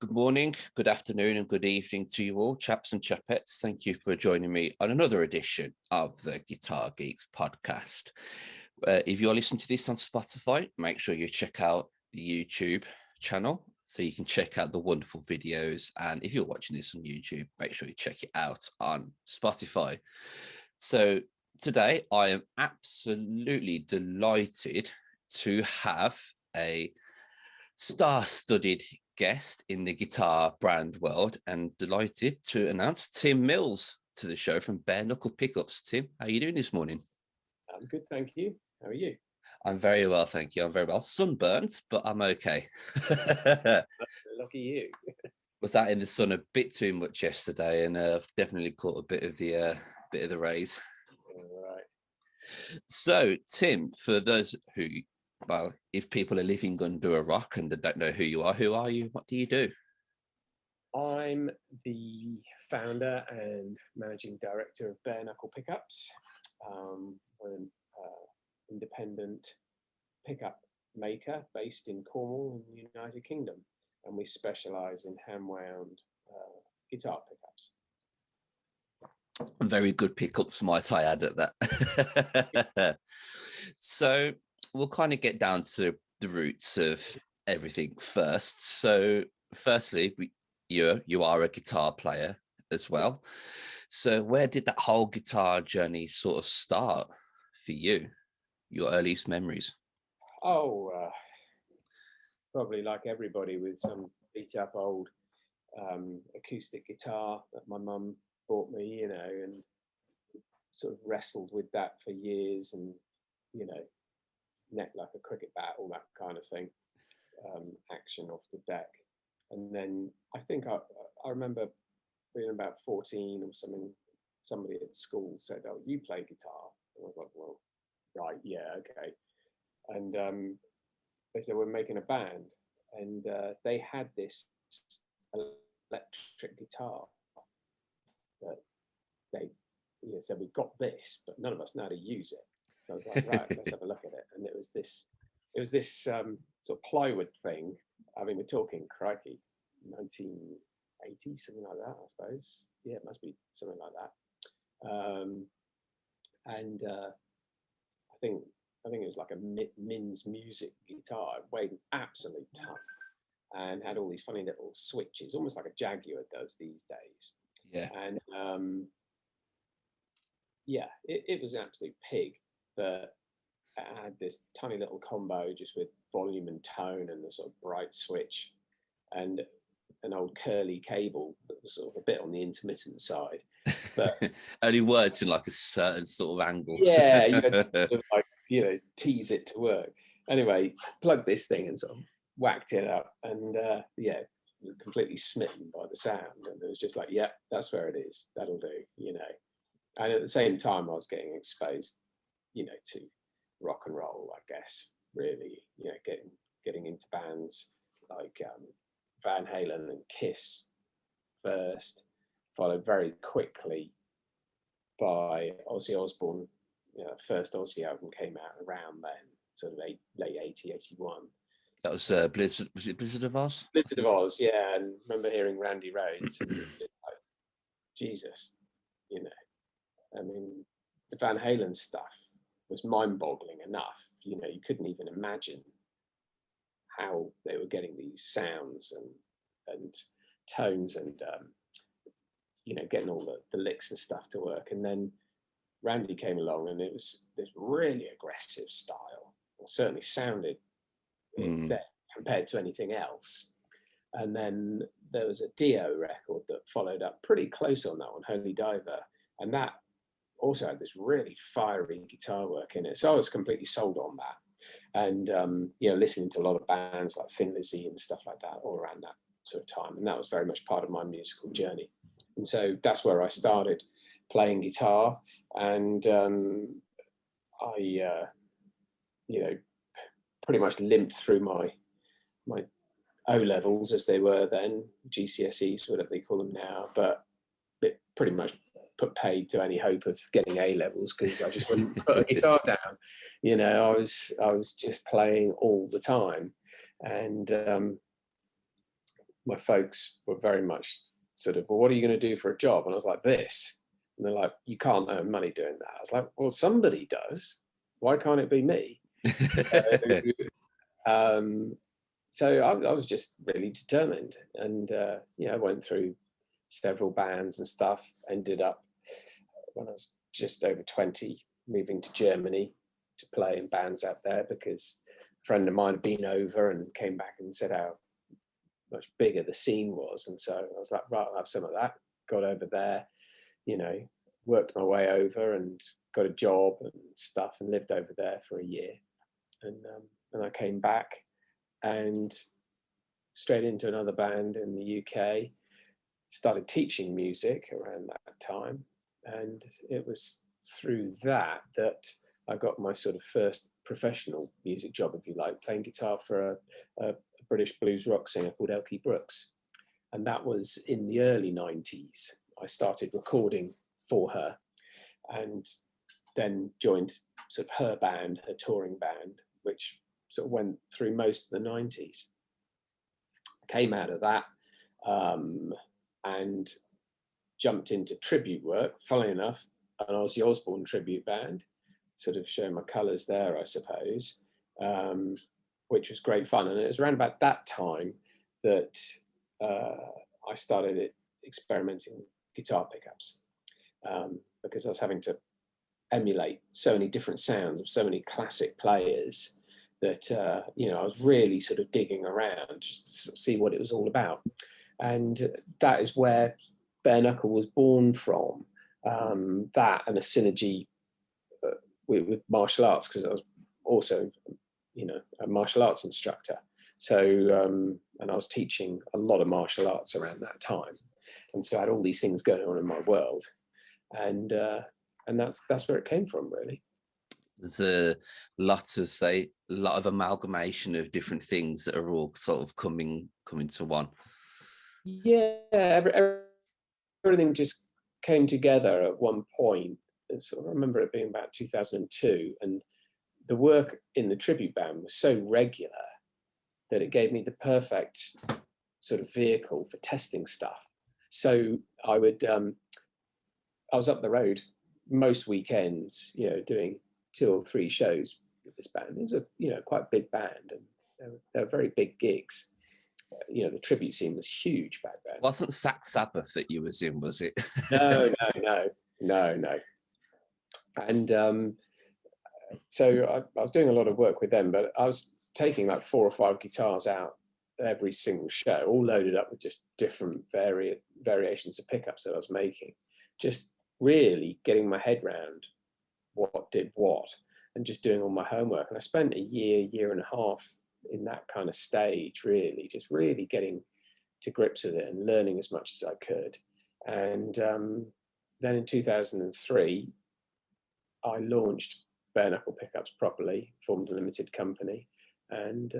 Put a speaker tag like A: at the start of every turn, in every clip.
A: Good morning, good afternoon, and good evening to you all, chaps and chapettes. Thank you for joining me on another edition of the Guitar Geeks podcast. If you're listening to this on Spotify, make sure you check out the YouTube channel so you can check out the wonderful videos. And if you're watching this on YouTube, make sure you check it out on Spotify. So today, I am absolutely delighted to have a star-studded guest in the guitar brand world, and delighted to announce Tim Mills to the show from Bare Knuckle Pickups. Tim, how are you doing this morning?
B: I'm good, thank you. How are you?
A: I'm very well, thank you. I'm very well. Sunburnt, but I'm okay.
B: Lucky you.
A: Was out in the sun a bit too much yesterday, and I've definitely caught a bit of the rays.
B: All right.
A: So, Tim, for those who, well, if people are living under a rock and they don't know who you are, what do you do?
B: I'm the founder and managing director of Bare Knuckle Pickups. We're an independent pickup maker based in Cornwall in the United Kingdom, and we specialise in hand-wound guitar pickups.
A: Very good pickups, might I add at that. So we'll kind of get down to the roots of everything first. So firstly, you are a guitar player as well. So where did that whole guitar journey sort of start for you? Your earliest memories?
B: Probably like everybody, with some beat up old acoustic guitar that my mum bought me, and sort of wrestled with that for years, and neck like a cricket bat, all that kind of thing, action off the deck. And then I think I remember being about 14 or something, somebody at school said, "Oh, you play guitar?" And I was like, "Well, right, yeah, okay." And they said, "We're making a band." And they had this electric guitar that they said, "We've got this, but none of us know how to use it." So I was like, "Right, let's have a look at it." And it was this sort of plywood thing. I mean, we're talking, crikey, 1980, something like that, I suppose. Yeah, it must be something like that. And I think it was like a Min's Music guitar. It weighed an absolute ton and had all these funny little switches, almost like a Jaguar does these days.
A: Yeah.
B: And it was an absolute pig, but it had this tiny little combo just with volume and tone and the sort of bright switch and an old curly cable that was sort of a bit on the intermittent side. But
A: only worked in like a certain sort of angle.
B: Yeah, you had to sort of like, tease it to work. Anyway, plugged this thing and sort of whacked it up, and completely smitten by the sound. And it was just like, yeah, that's where it is. That'll do, And at the same time, I was getting exposed, to rock and roll, I guess, really, getting into bands like Van Halen and Kiss first, followed very quickly by Ozzy Osbourne. First Ozzy album came out around then, sort of late 80, 81.
A: That was Blizzard. Was it Blizzard of Oz?
B: Blizzard of Oz, yeah. And remember hearing Randy Rhoads. And like, Jesus, I mean, the Van Halen stuff was mind-boggling enough. You couldn't even imagine how they were getting these sounds and tones and getting all the licks and stuff to work. And then Randy came along, and it was this really aggressive style, or certainly sounded compared to anything else. And then there was a Dio record that followed up pretty close on that one, Holy Diver, and that also had this really fiery guitar work in it. So I was completely sold on that. And listening to a lot of bands like Thin Lizzy and stuff like that all around that sort of time, and that was very much part of my musical journey. And so that's where I started playing guitar, and I pretty much limped through my O-levels, as they were then, GCSEs, whatever they call them now, but it pretty much put paid to any hope of getting A-levels, because I just wouldn't put a guitar down. I was just playing all the time, and my folks were very much sort of, well, what are you going to do for a job? And I was like, this. And they're like, you can't earn money doing that. I was like, well, somebody does. Why can't it be me? So I was just really determined. And, I went through several bands and stuff, ended up, when I was just over 20, moving to Germany to play in bands out there, because a friend of mine had been over and came back and said how much bigger the scene was. And so I was like, right, I'll have some of that. Got over there, worked my way over and got a job and stuff, and lived over there for a year. And I came back and straight into another band in the UK, started teaching music around that time. And it was through that I got my sort of first professional music job, if you like, playing guitar for a British blues rock singer called Elkie Brooks. And that was in the early 90s. I started recording for her and then joined sort of her band, her touring band, which sort of went through most of the 90s. Came out of that and jumped into tribute work, funnily enough, an Ozzy Osbourne tribute band, sort of showing my colours there, I suppose, which was great fun. And it was around about that time that I started experimenting with guitar pickups, because I was having to emulate so many different sounds of so many classic players that, I was really sort of digging around just to sort of see what it was all about. And that is where Bare Knuckle was born from, that and a synergy with martial arts, because I was also, a martial arts instructor. So, and I was teaching a lot of martial arts around that time. And so I had all these things going on in my world. And that's where it came from, really.
A: There's a lot of amalgamation of different things that are all sort of coming to one.
B: Yeah, everything just came together at one point. So I remember it being about 2002, and the work in the tribute band was so regular that it gave me the perfect sort of vehicle for testing stuff. So I was up the road most weekends, doing 2 or 3 shows with this band. It was a quite big band, and they were very big gigs. The tribute scene was huge back then.
A: Wasn't Sack Sabbath that you was in, was it?
B: No. And so I was doing a lot of work with them, but I was taking like 4 or 5 guitars out every single show, all loaded up with just different variations of pickups that I was making. Just really getting my head around what did what, and just doing all my homework. And I spent a year and a half in that kind of stage, really, just really getting to grips with it and learning as much as I could. And then in 2003, I launched Bare Knuckle Pickups properly, formed a limited company, and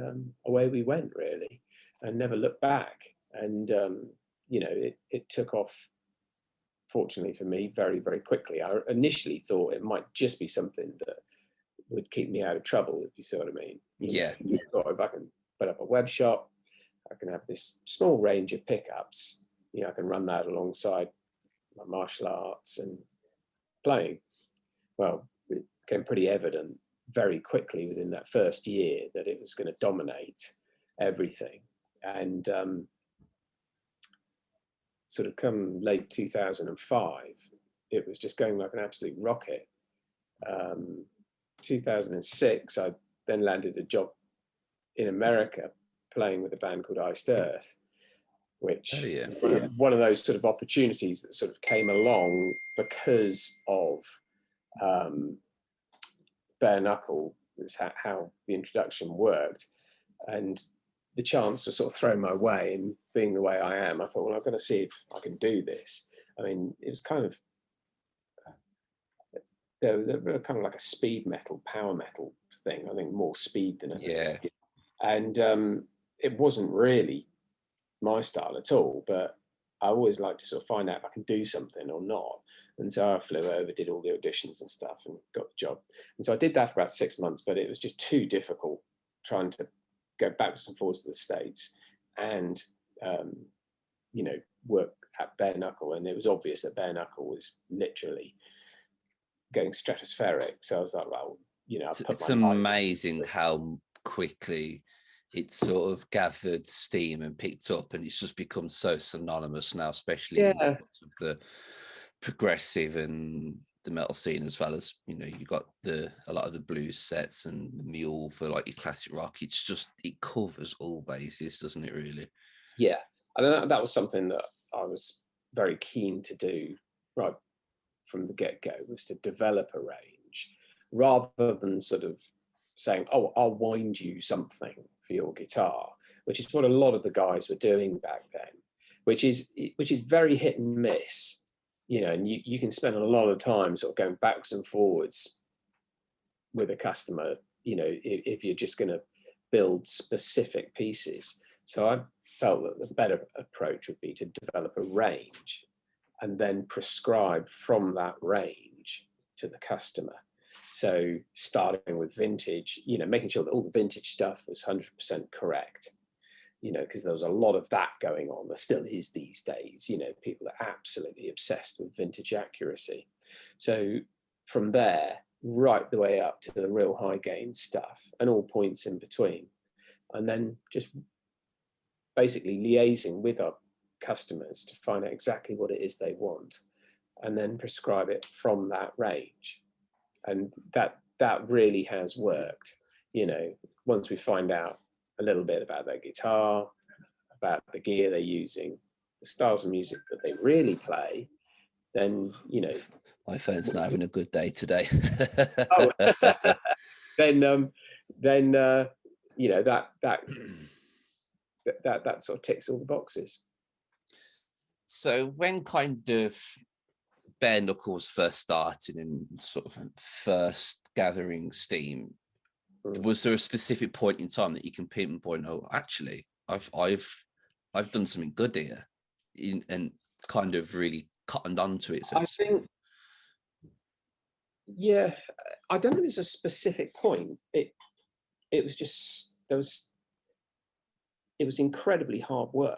B: away we went, really, and never looked back. And, it took off, fortunately for me, very, very quickly. I initially thought it might just be something that would keep me out of trouble, if you see what I mean.
A: Yeah.
B: If I can put up a web shop, I can have this small range of pickups, I can run that alongside my martial arts and playing. Well, it became pretty evident very quickly within that first year that it was going to dominate everything. And sort of come late 2005, it was just going like an absolute rocket. 2006, I then landed a job in America playing with a band called Iced Earth, which one of those sort of opportunities that sort of came along because of Bare Knuckle, is how the introduction worked. And the chance was sort of thrown my way, and being the way I am, I thought, well, I'm going to see if I can do this. I mean, it was kind of, they were kind of like a speed metal, power metal thing. I think more speed than anything.
A: Yeah.
B: And it wasn't really my style at all, but I always like to sort of find out if I can do something or not. And so I flew over, did all the auditions and stuff, and got the job. And so I did that for about 6 months, but it was just too difficult trying to go backwards and forwards to the States and you know, work at bare knuckle, and it was obvious that bare knuckle was literally going stratospheric. So I was like, well, you know,
A: it's amazing how quickly it sort of gathered steam and picked up, and it's just become so synonymous now, especially in sorts of the progressive and the metal scene, as well as, you know, you got a lot of the blues sets and the mule for like your classic rock. It's just, it covers all bases, doesn't it, really?
B: Yeah, and that was something that I was very keen to do right from the get-go, was to develop a range rather than sort of saying, oh, I'll wind you something for your guitar, which is what a lot of the guys were doing back then, which is very hit and miss, you know, and you can spend a lot of time sort of going backwards and forwards with a customer, you know, if you're just going to build specific pieces. So I felt that the better approach would be to develop a range and then prescribe from that range to the customer. So starting with vintage, you know, making sure that all the vintage stuff was 100% correct, you know, because there was a lot of that going on. There still is these days, you know, people are absolutely obsessed with vintage accuracy. So from there, right the way up to the real high gain stuff and all points in between. And then just basically liaising with our customers to find out exactly what it is they want and then prescribe it from that range. And that really has worked. You know, once we find out a little bit about their guitar, about the gear they're using, the styles of music that they really play, then, you know,
A: my phone's not having a good day today.
B: then you know, that sort of ticks all the boxes.
A: So when kind of bare knuckles first started and sort of first gathering steam, was there a specific point in time that you can pinpoint, oh, actually, I've done something good here, and kind of really cottoned onto it? So
B: I think, yeah, I don't know if it's a specific point. It was just, it was incredibly hard work.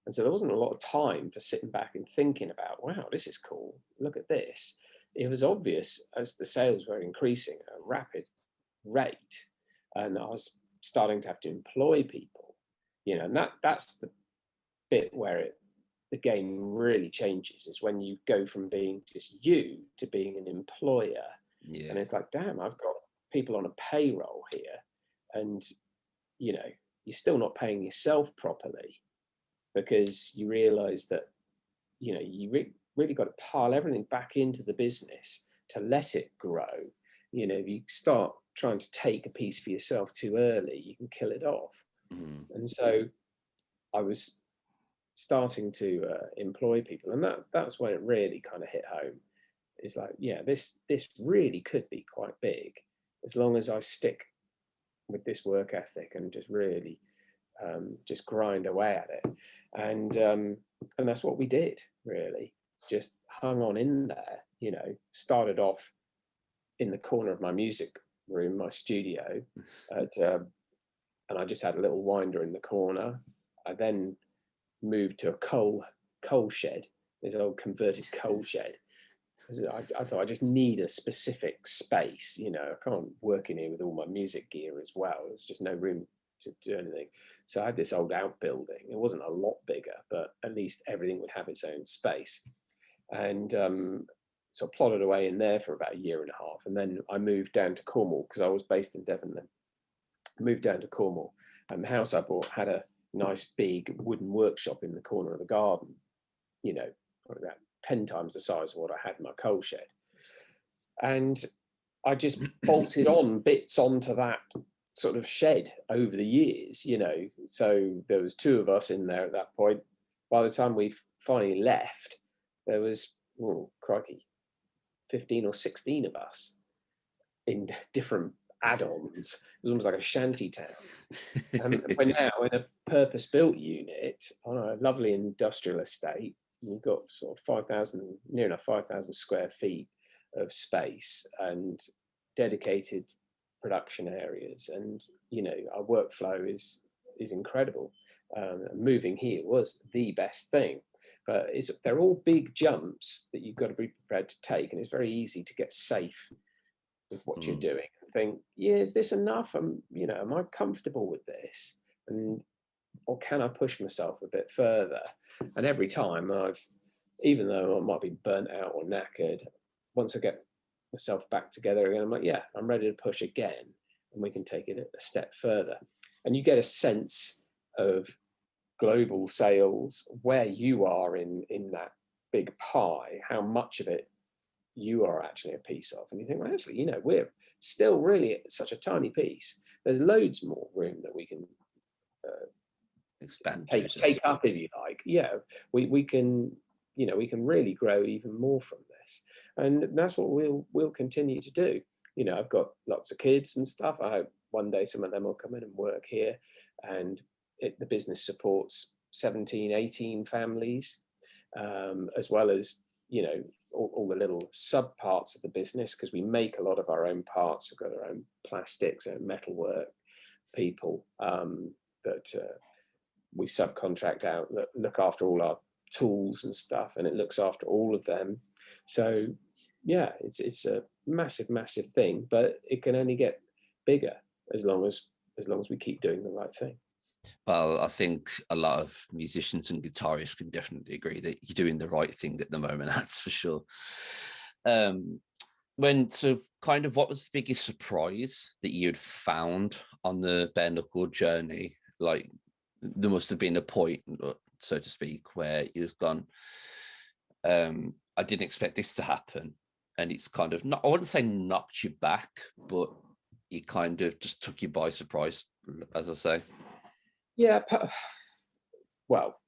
B: And so there wasn't a lot of time for sitting back and thinking about, wow, this is cool. Look at this. It was obvious as the sales were increasing at a rapid rate, and I was starting to have to employ people, you know, and that's the bit where the game really changes, is when you go from being just you to being an employer. Yeah. And it's like, damn, I've got people on a payroll here, and, you know, you're still not paying yourself properly, because you realize that, you know, you really got to pile everything back into the business to let it grow. You know, if you start trying to take a piece for yourself too early, you can kill it off. And so I was starting to employ people, and that's when it really kind of hit home. It's like, yeah, this really could be quite big, as long as I stick with this work ethic and just really just grind away at it. And that's what we did, really. Just hung on in there, you know, started off in the corner of my music room, my studio, and I just had a little winder in the corner. I then moved to a coal shed, this old converted coal shed. I thought I just need a specific space, you know, I can't work in here with all my music gear as well. There's just no room to do anything. So I had this old outbuilding. It wasn't a lot bigger, but at least everything would have its own space. And so I plodded away in there for about a year and a half. And then I moved down to Cornwall, because I was based in Devon then. I moved down to Cornwall, and the house I bought had a nice big wooden workshop in the corner of the garden, you know, probably about 10 times the size of what I had in my coal shed. And I just bolted on bits onto that sort of shed over the years, you know. So there was 2 of us in there at that point. By the time we finally left, there was, oh crikey, 15 or 16 of us in different add-ons. It was almost like a shanty town. And we're now in a purpose-built unit on a lovely industrial estate. We've got sort of 5,000, near enough 5,000 square feet of space and dedicated production areas, and, you know, our workflow is incredible. Moving here was the best thing. But they're all big jumps that you've got to be prepared to take, and it's very easy to get safe with what you're doing and think, yeah, is this enough? Am I comfortable with this? Or can I push myself a bit further? And every time even though I might be burnt out or knackered, once I get myself back together again, I'm like, yeah, I'm ready to push again, and we can take it a step further. And you get a sense of global sales, where you are in that big pie, how much of it you are actually a piece of. And you think, well, actually, we're still really such a tiny piece. There's loads more room that we can
A: expand,
B: take up, if you like. Yeah, we can, we can really grow even more from this. And that's what we'll continue to do. I've got lots of kids and stuff. I hope one day some of them will come in and work here. And the business supports 17, 18 families, as well as, all the little sub parts of the business, because we make a lot of our own parts. We've got our own plastics and metalwork people that we subcontract out, that look after all our tools and stuff, and it looks after all of them. So yeah, it's a massive thing, but it can only get bigger as long as we keep doing the right thing.
A: Well, I think a lot of musicians and guitarists can definitely agree that you're doing the right thing at the moment. That's for sure. What was the biggest surprise that you'd found on the bare knuckle journey? Like, there must have been a point, so to speak, where you've gone, I didn't expect this to happen. And it's kind of, I wouldn't say knocked you back, but it kind of just took you by surprise, as I say.
B: Yeah, well,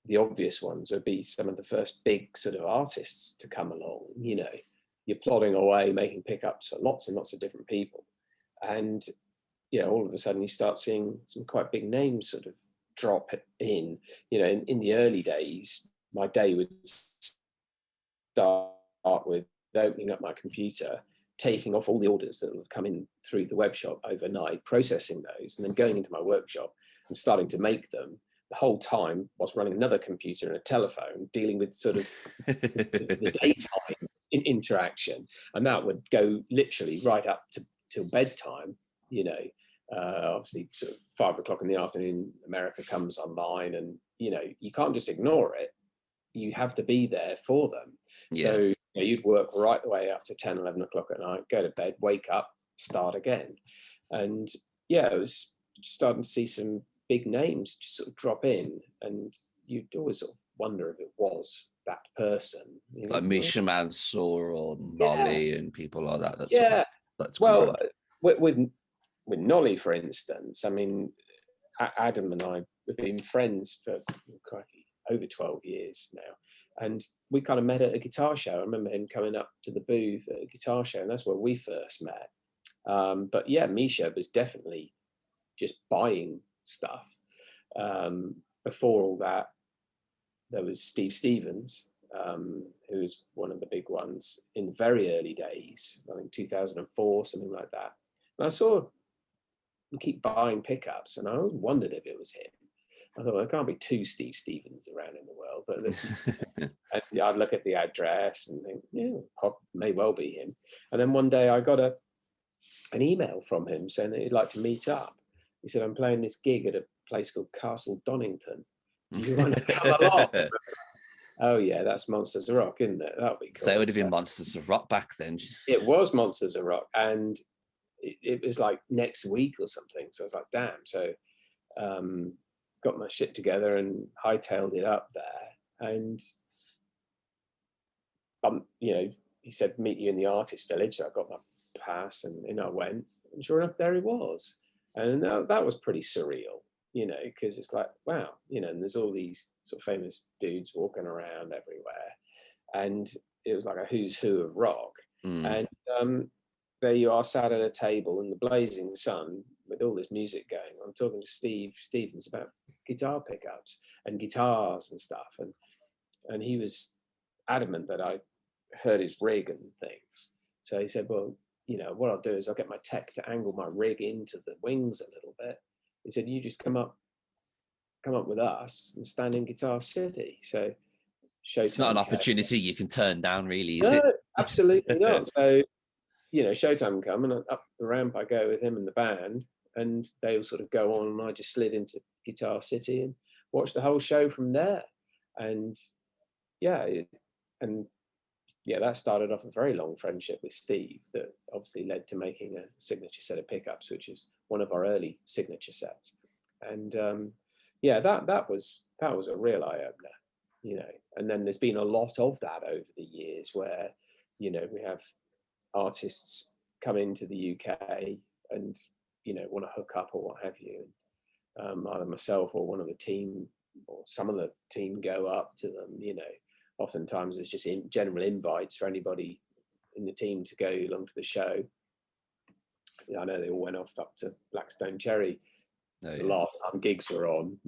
B: the obvious ones would be some of the first big sort of artists to come along. You're plodding away, making pickups for lots and lots of different people. And, all of a sudden you start seeing some quite big names sort of drop in. In the early days, my day would start with opening up my computer, taking off all the orders that have come in through the web shop overnight, processing those, and then going into my workshop and starting to make them. The whole time whilst running another computer and a telephone, dealing with sort of the daytime interaction. And that would go literally right up till bedtime. Obviously sort of 5 o'clock in the afternoon, America comes online, and, you can't just ignore it. You have to be there for them. Yeah. So you'd work right the way up to 10, 11 o'clock at night, go to bed, wake up, start again. And yeah, it was starting to see some big names just sort of drop in, and you'd always sort of wonder if it was that person.
A: Like Misha Mansour or Nolly and people like that. That's
B: well, with Nolly, for instance, I mean, Adam and I have been friends for over 12 years now. And we kind of met at a guitar show. I remember him coming up to the booth at a guitar show, and that's where we first met. But yeah, Misha was definitely just buying stuff. Before all that, there was Steve Stevens, who was one of the big ones in the very early days, I think 2004, something like that. And I saw him keep buying pickups, and I always wondered if it was him. I thought, well, there can't be two Steve Stevens around in the world. But and I'd look at the address and think, yeah, may well be him. And then one day I got an email from him saying that he'd like to meet up. He said, I'm playing this gig at a place called Castle Donington. Do you want to come along? Oh yeah, that's Monsters of Rock, isn't it? That would be cool.
A: So it would have been Monsters of Rock back then.
B: It was Monsters of Rock, and it was like next week or something. So I was like, damn. So got my shit together and hightailed it up there. And he said, meet you in the artist village. So I got my pass, and in I went, and sure enough, there he was. And that was pretty surreal, because it's like, wow, and there's all these sort of famous dudes walking around everywhere. And it was like a who's who of rock. And there you are, sat at a table in the blazing sun with all this music going on, talking to Steve Stevens about guitar pickups and guitars and stuff. And he was adamant that I heard his rig and things. So he said, well, what I'll do is I'll get my tech to angle my rig into the wings a little bit. He said, you just come up come up with us and stand in Guitar City. So Showtime
A: It's not an opportunity you can turn down, really, is
B: no,
A: it?
B: Absolutely not. So, Showtime come, and up the ramp I go with him and the band, and they all sort of go on, and I just slid into Guitar City and watched the whole show from there. And that started off a very long friendship with Steve that obviously led to making a signature set of pickups, which is one of our early signature sets. And that was a real eye opener, And then there's been a lot of that over the years where, we have artists come into the UK and, want to hook up or what have you. And either myself or one of the team or some of the team go up to them, Oftentimes there's just general invites for anybody in the team to go along to the show. I know they all went off up to Blackstone Cherry the last time gigs were on,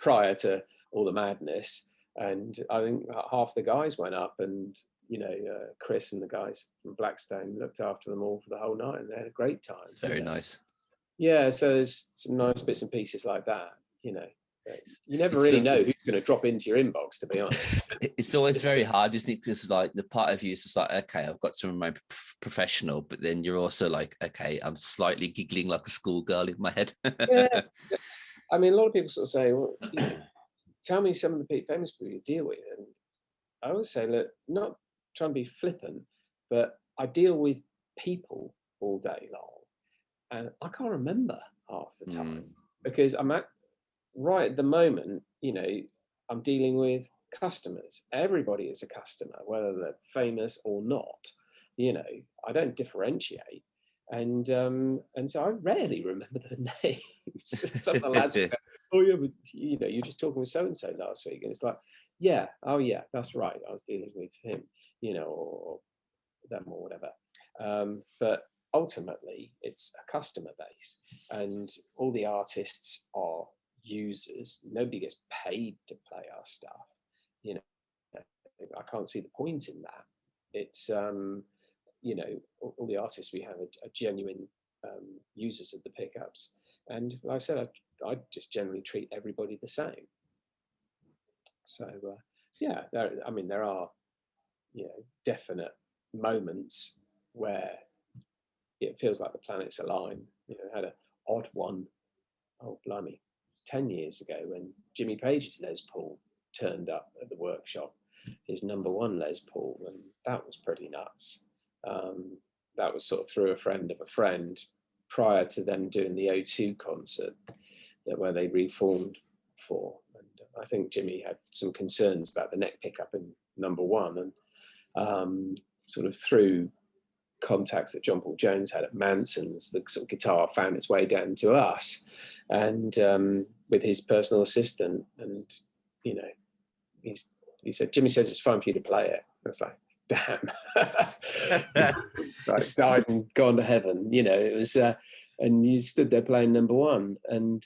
B: prior to all the madness. And I think half the guys went up, and Chris and the guys from Blackstone looked after them all for the whole night, and they had a great time.
A: Very nice.
B: Yeah, so there's some nice bits and pieces like that. You never really know who's going to drop into your inbox, to be honest.
A: It's always very hard, isn't it? Because like the part of you is just like, okay, I've got to remain professional, but then you're also like, okay, I'm slightly giggling like a schoolgirl in my head.
B: Yeah. I mean, a lot of people sort of say, well, tell me some of the famous people you deal with. And I always say, look, not trying to be flippant, but I deal with people all day long. And I can't remember half the time because I'm right at the moment, I'm dealing with customers. Everybody is a customer, whether they're famous or not. I don't differentiate. And so I rarely remember their names. Some of the lads will go, oh yeah, but you're just talking with so-and-so last week. And it's like, yeah, oh yeah, that's right. I was dealing with him, or them or whatever. But ultimately it's a customer base, and all the artists are users. Nobody gets paid to play our stuff. I can't see the point in that. It's all the artists we have are genuine users of the pickups, and like I said, I just generally treat everybody the same. So there are definite moments where it feels like the planets align. I had an odd one, oh blimey, 10 years ago when Jimmy Page's Les Paul turned up at the workshop, his number one Les Paul, and that was pretty nuts. That was sort of through a friend of a friend prior to them doing the O2 concert where they reformed for. And I think Jimmy had some concerns about the neck pickup in number one, and sort of through contacts that John Paul Jones had at Manson's, the sort of guitar found its way down to us, and with his personal assistant, and he said, Jimmy says it's fine for you to play it. I was like, damn. It's like died and gone to heaven. It was and you stood there playing number one, and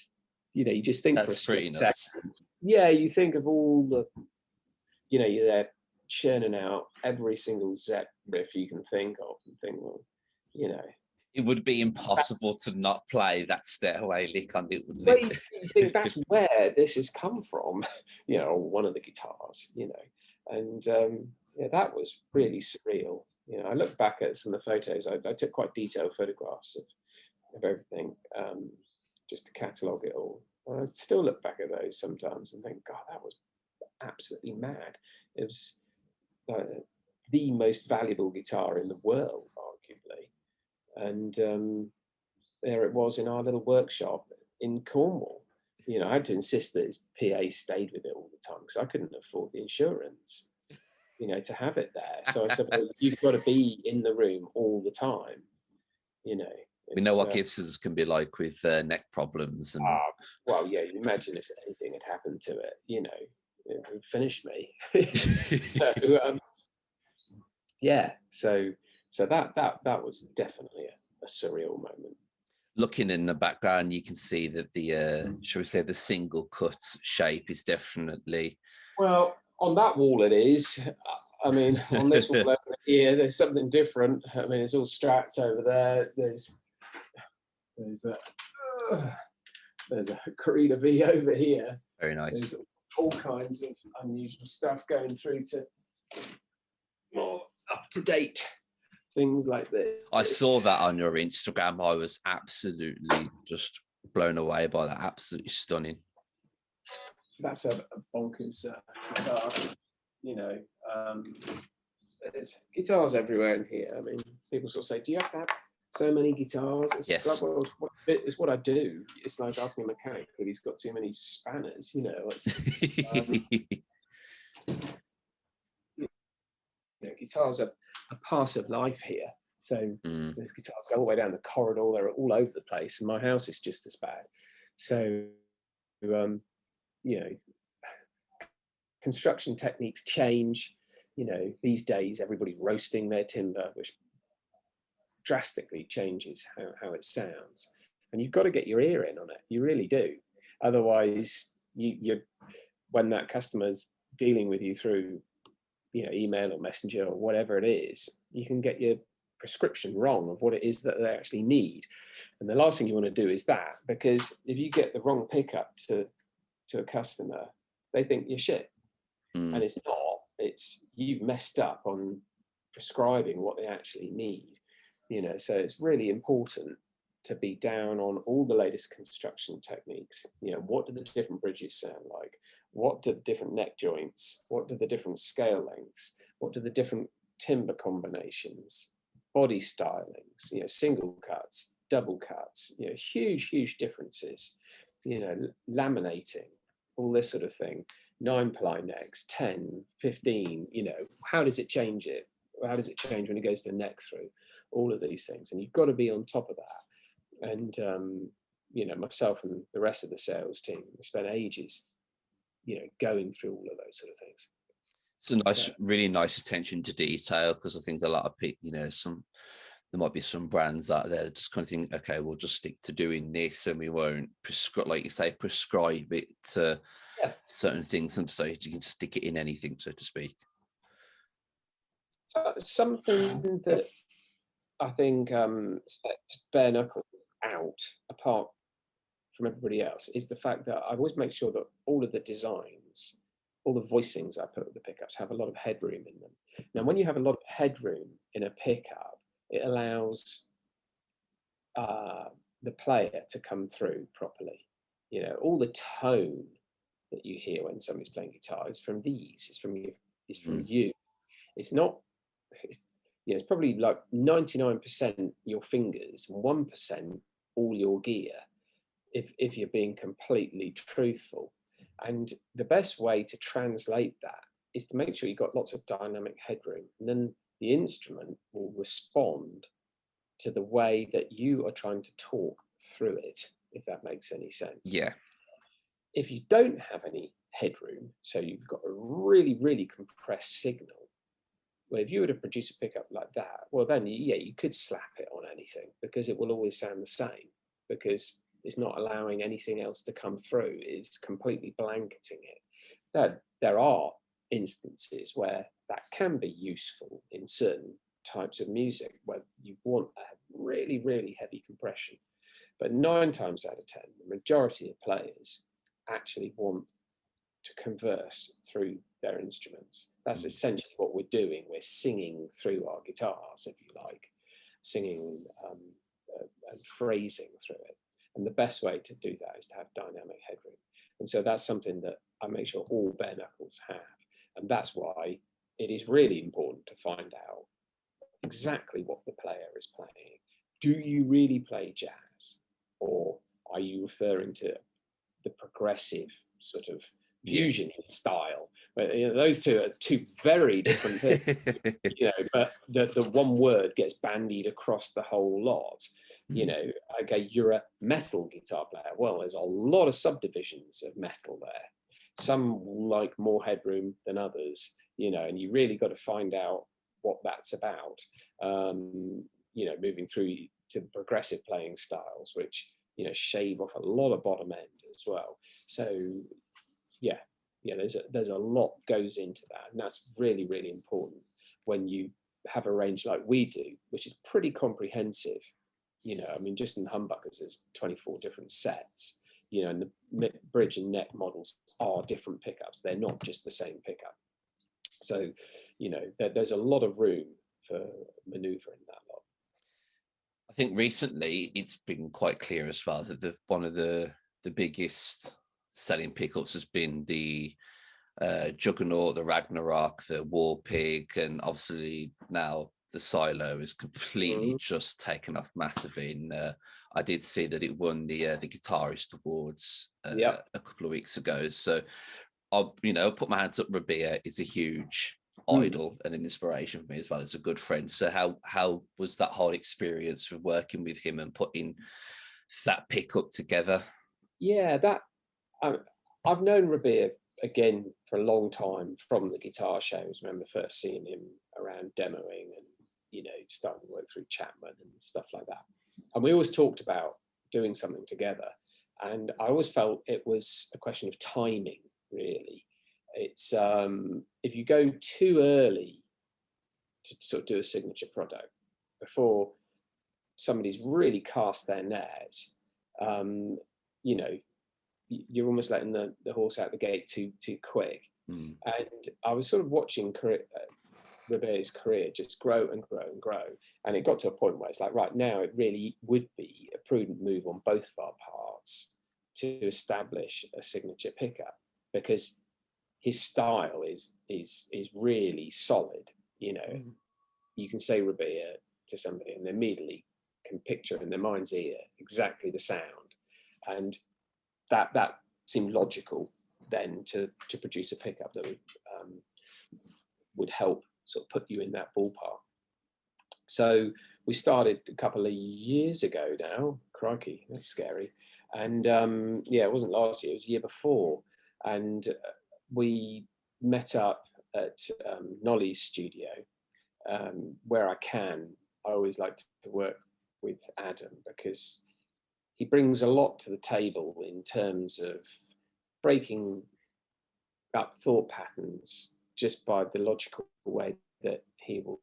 B: you just think
A: that's
B: for a
A: pretty
B: split
A: nuts.
B: second. Yeah, you think of all the you're there churning out every single Zepp riff you can think of, and think, well,
A: it would be impossible to not play that Stairway lick on it, wouldn't
B: well,
A: it?
B: you think that's where this has come from, one of the guitars, and that was really surreal. I look back at some of the photos. I took quite detailed photographs of everything, just to catalogue it all. And I still look back at those sometimes and think, God, that was absolutely mad. It was the most valuable guitar in the world, arguably. And there it was in our little workshop in Cornwall. I had to insist that his PA stayed with it all the time because I couldn't afford the insurance, to have it there. So I said, well, you've got to be in the room all the time.
A: We know what Gibsons can be like with neck problems. And
B: well, yeah, you imagine if anything had happened to it, it would finish me. So that was definitely a surreal moment.
A: Looking in the background, you can see that the shall we say the single cut shape is definitely,
B: well, on that wall it is. I mean, on this wall over here, there's something different. I mean, it's all Strats over there. There's There's a Corrida V over here.
A: Very nice.
B: There's all kinds of unusual stuff going through to more up-to-date things like this.
A: I saw that on your Instagram. I was absolutely just blown away by that. Absolutely stunning.
B: That's a bonkers guitar. You know, there's guitars everywhere in here. I mean, people sort of say, do you have to have so many guitars? It's
A: Yes.
B: like, well, it's what I do. It's like asking a mechanic that he's got too many spanners, you know. Guitars are a part of life here. So there's guitars go all the way down the corridor. They're all over the place. And my house is just as bad. So, construction techniques change. These days, everybody's roasting their timber, which drastically changes how it sounds. And you've got to get your ear in on it. You really do. Otherwise, you when that customer's dealing with you through email or messenger or whatever it is, you can get your prescription wrong of what it is that they actually need. And the last thing you want to do is that, because if you get the wrong pickup to a customer, they think you're shit. And it's not. It's you've messed up on prescribing what they actually need. So it's really important to be down on all the latest construction techniques. What do the different bridges sound like? What do the different neck joints? What do the different scale lengths? What do the different timber combinations? Body stylings, single cuts, double cuts, huge differences, laminating, all this sort of thing, 9-ply necks, 10, 15, how does it change it? How does it change when it goes to neck through? All of these things. And you've got to be on top of that. And, myself and the rest of the sales team spent ages, going through all of those sort of things.
A: It's a nice, really nice attention to detail, because I think a lot of people, there might be some brands out there that just kind of think, okay, we'll just stick to doing this and we won't prescribe, like you say, prescribe it to certain things, and so you can stick it in anything, so to speak.
B: Something that I think sets bare knuckle out apart from everybody else is the fact that I always make sure that all of the designs, all the voicings I put with the pickups have a lot of headroom in them. Now, when you have a lot of headroom in a pickup, it allows the player to come through properly. All the tone that you hear when somebody's playing guitar is from these. It's from you. It's from you. It's not. It's probably like 99% your fingers, 1% all your gear. If you're being completely truthful. And the best way to translate that is to make sure you've got lots of dynamic headroom, and then the instrument will respond to the way that you are trying to talk through it, if that makes any sense.
A: Yeah.
B: If you don't have any headroom, so you've got a really, really compressed signal, well, if you were to produce a pickup like that, well, then, you could slap it on anything, because it will always sound the same, because it's not allowing anything else to come through. It's completely blanketing it. There are instances where that can be useful in certain types of music where you want a really, really heavy compression. But 9 times out of 10, the majority of players actually want to converse through their instruments. That's essentially what we're doing. We're singing through our guitars, if you like, singing and phrasing through it. And the best way to do that is to have dynamic headroom. And so that's something that I make sure all bare knuckles have. And that's why it is really important to find out exactly what the player is playing. Do you really play jazz? Or are you referring to the progressive sort of fusion style? But, those two are two very different things. But the one word gets bandied across the whole lot. Okay, you're a metal guitar player. Well, there's a lot of subdivisions of metal there. Some like more headroom than others, and you really got to find out what that's about. Moving through to the progressive playing styles, which, shave off a lot of bottom end as well. So, there's a lot goes into that, and that's really, really important when you have a range like we do, which is pretty comprehensive. Just in the Humbuckers, there's 24 different sets. and the bridge and neck models are different pickups. They're not just the same pickup. So, there's a lot of room for maneuvering that lot.
A: I think recently it's been quite clear as well that one of the biggest selling pickups has been the Juggernaut, the Ragnarok, the War Pig, and obviously now the Silo is completely just taken off massively. And I did see that it won the Guitarist Awards a couple of weeks ago. So I'll put my hands up. Rabea is a huge idol and an inspiration for me, as well as a good friend. So how was that whole experience of working with him and putting that pickup together?
B: Yeah, I've known Rabea again for a long time from the guitar shows. I remember first seeing him around demoing and starting to work through Chapman and stuff like that. And we always talked about doing something together. And I always felt it was a question of timing, really. It's if you go too early to sort of do a signature product before somebody's really cast their net, you're almost letting the horse out the gate too quick. And I was sort of watching Rabea's career just grow and grow and grow. And it got to a point where it's like, right now, it really would be a prudent move on both of our parts to establish a signature pickup, because his style is really solid. You can say Rabea to somebody and they immediately can picture in their mind's ear exactly the sound. And that seemed logical then to produce a pickup that would help sort of put you in that ballpark. So we started a couple of years ago now. Crikey, that's scary. And it wasn't last year, it was the year before. And we met up at Nolly's studio, where I can. I always like to work with Adam because he brings a lot to the table in terms of breaking up thought patterns just by the logical way that he will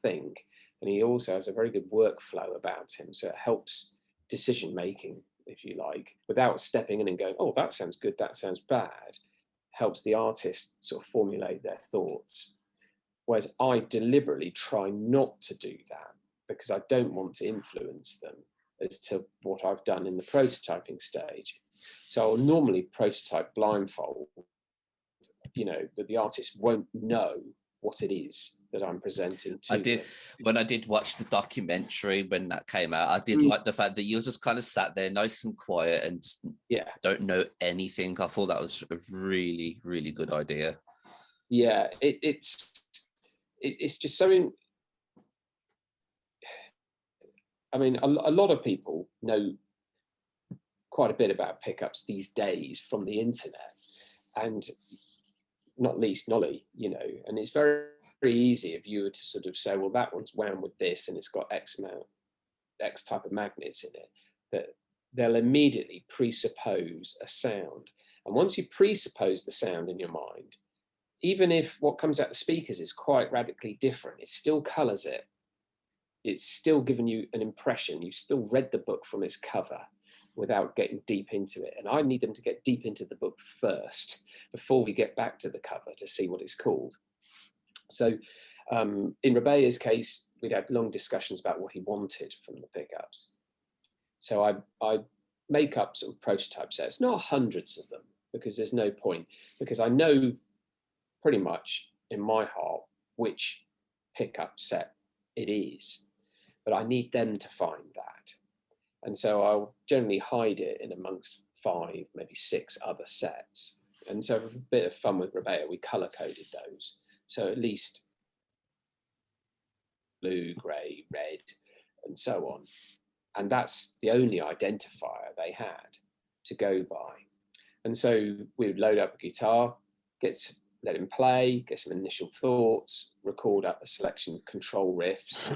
B: think. And he also has a very good workflow about him. So it helps decision making, if you like, without stepping in and going, oh, that sounds good, that sounds bad. Helps the artist sort of formulate their thoughts. Whereas I deliberately try not to do that because I don't want to influence them as to what I've done in the prototyping stage. So I'll normally prototype blindfold, that the artist won't know what it is that I'm presenting to them.
A: When I did watch the documentary when that came out, I did like the fact that you just kind of sat there nice and quiet and just don't know anything. I thought that was a really, really good idea.
B: Yeah, it's just so I mean, a lot of people know quite a bit about pickups these days from the internet, and not least Nolly, and it's very, very easy if you were to sort of say, well, that one's wound with this and it's got X type of magnets in it, that they'll immediately presuppose a sound. And once you presuppose the sound in your mind, even if what comes out the speakers is quite radically different, it still colors it. It's still giving you an impression. You've still read the book from its cover without getting deep into it. And I need them to get deep into the book first before we get back to the cover to see what it's called. So in Rabea's case, we'd had long discussions about what he wanted from the pickups. So I make up sort of prototype sets, not hundreds of them, because there's no point, because I know pretty much in my heart which pickup set it is, but I need them to find that. And so I'll generally hide it in amongst 5, maybe 6 other sets. And so for a bit of fun with Rabea, we color coded those. So at least blue, grey, red, and so on. And that's the only identifier they had to go by. And so we would load up a guitar, let him play, get some initial thoughts, record up a selection of control riffs,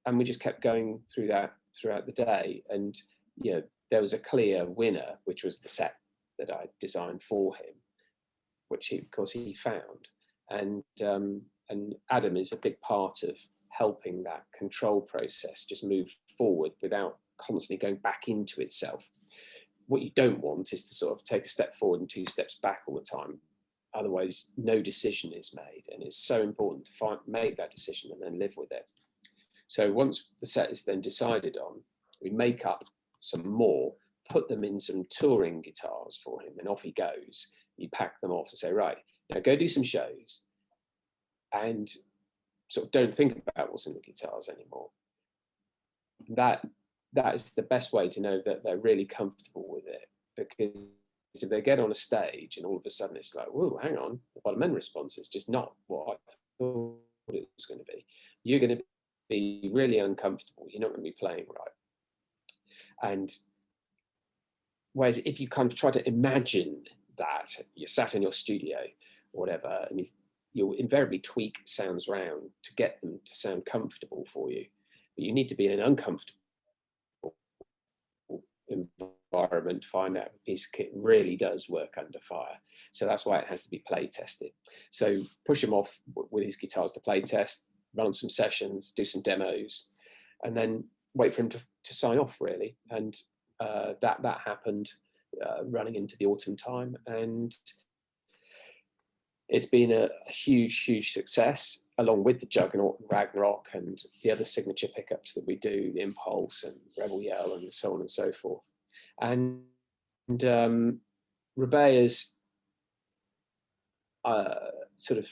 B: and we just kept going through that throughout the day. And there was a clear winner, which was the set that I designed for him, which of course he found. And Adam is a big part of helping that control process just move forward without constantly going back into itself. what you don't want is to sort of take a step forward and 2 steps back all the time. Otherwise, no decision is made, and it's so important to make that decision and then live with it. So once the set is then decided on, we make up some more, put them in some touring guitars for him, and off he goes. You pack them off and say, right, now go do some shows, and sort of don't think about what's in the guitars anymore. That is the best way to know that they're really comfortable with it, because if they get on a stage and all of a sudden it's like, whoa, hang on, the bottom end response is just not what I thought it was going to be. You're going to be really uncomfortable. You're not going to be playing right. And whereas if you kind of try to imagine that you're sat in your studio or whatever, and you'll invariably tweak sounds round to get them to sound comfortable for you. But you need to be in an uncomfortable environment to find out if a piece of kit really does work under fire. So that's why it has to be play tested. So push him off with his guitars to play test, run some sessions, do some demos, and then wait for him to sign off, really. And that happened running into the autumn time, and it's been a huge success, along with the Juggernaut and Ragnarok and the other signature pickups that we do, the Impulse and Rebel Yell and so on and so forth. And Rebea's sort of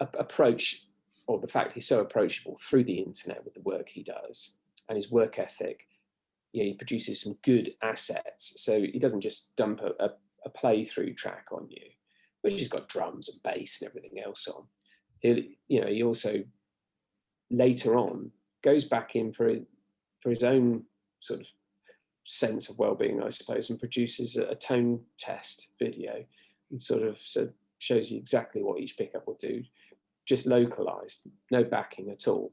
B: approach, or the fact he's so approachable through the internet with the work he does and his work ethic, he produces some good assets. So he doesn't just dump a playthrough track on you, which has got drums and bass and everything else on. He also later on goes back in for his own sort of sense of well-being, I suppose, and produces a tone test video and sort of shows you exactly what each pickup will do, just localized, no backing at all,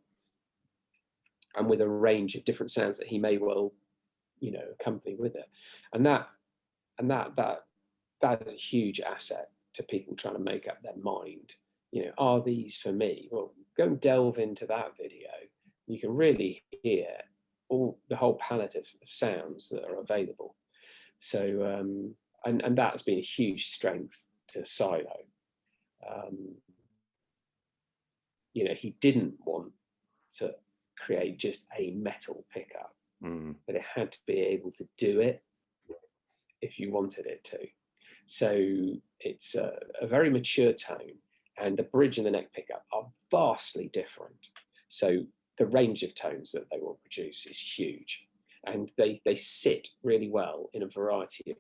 B: and with a range of different sounds that he may well, accompany with it. And that is a huge asset to people trying to make up their mind. Are these for me? Well, go and delve into that video. You can really hear the whole palette of sounds that are available. So, and that's been a huge strength to Silo. He didn't want to create just a metal pickup, but it had to be able to do it if you wanted it to. So it's a very mature tone, and the bridge and the neck pickup are vastly different. So the range of tones that they will produce is huge, and they sit really well in a variety of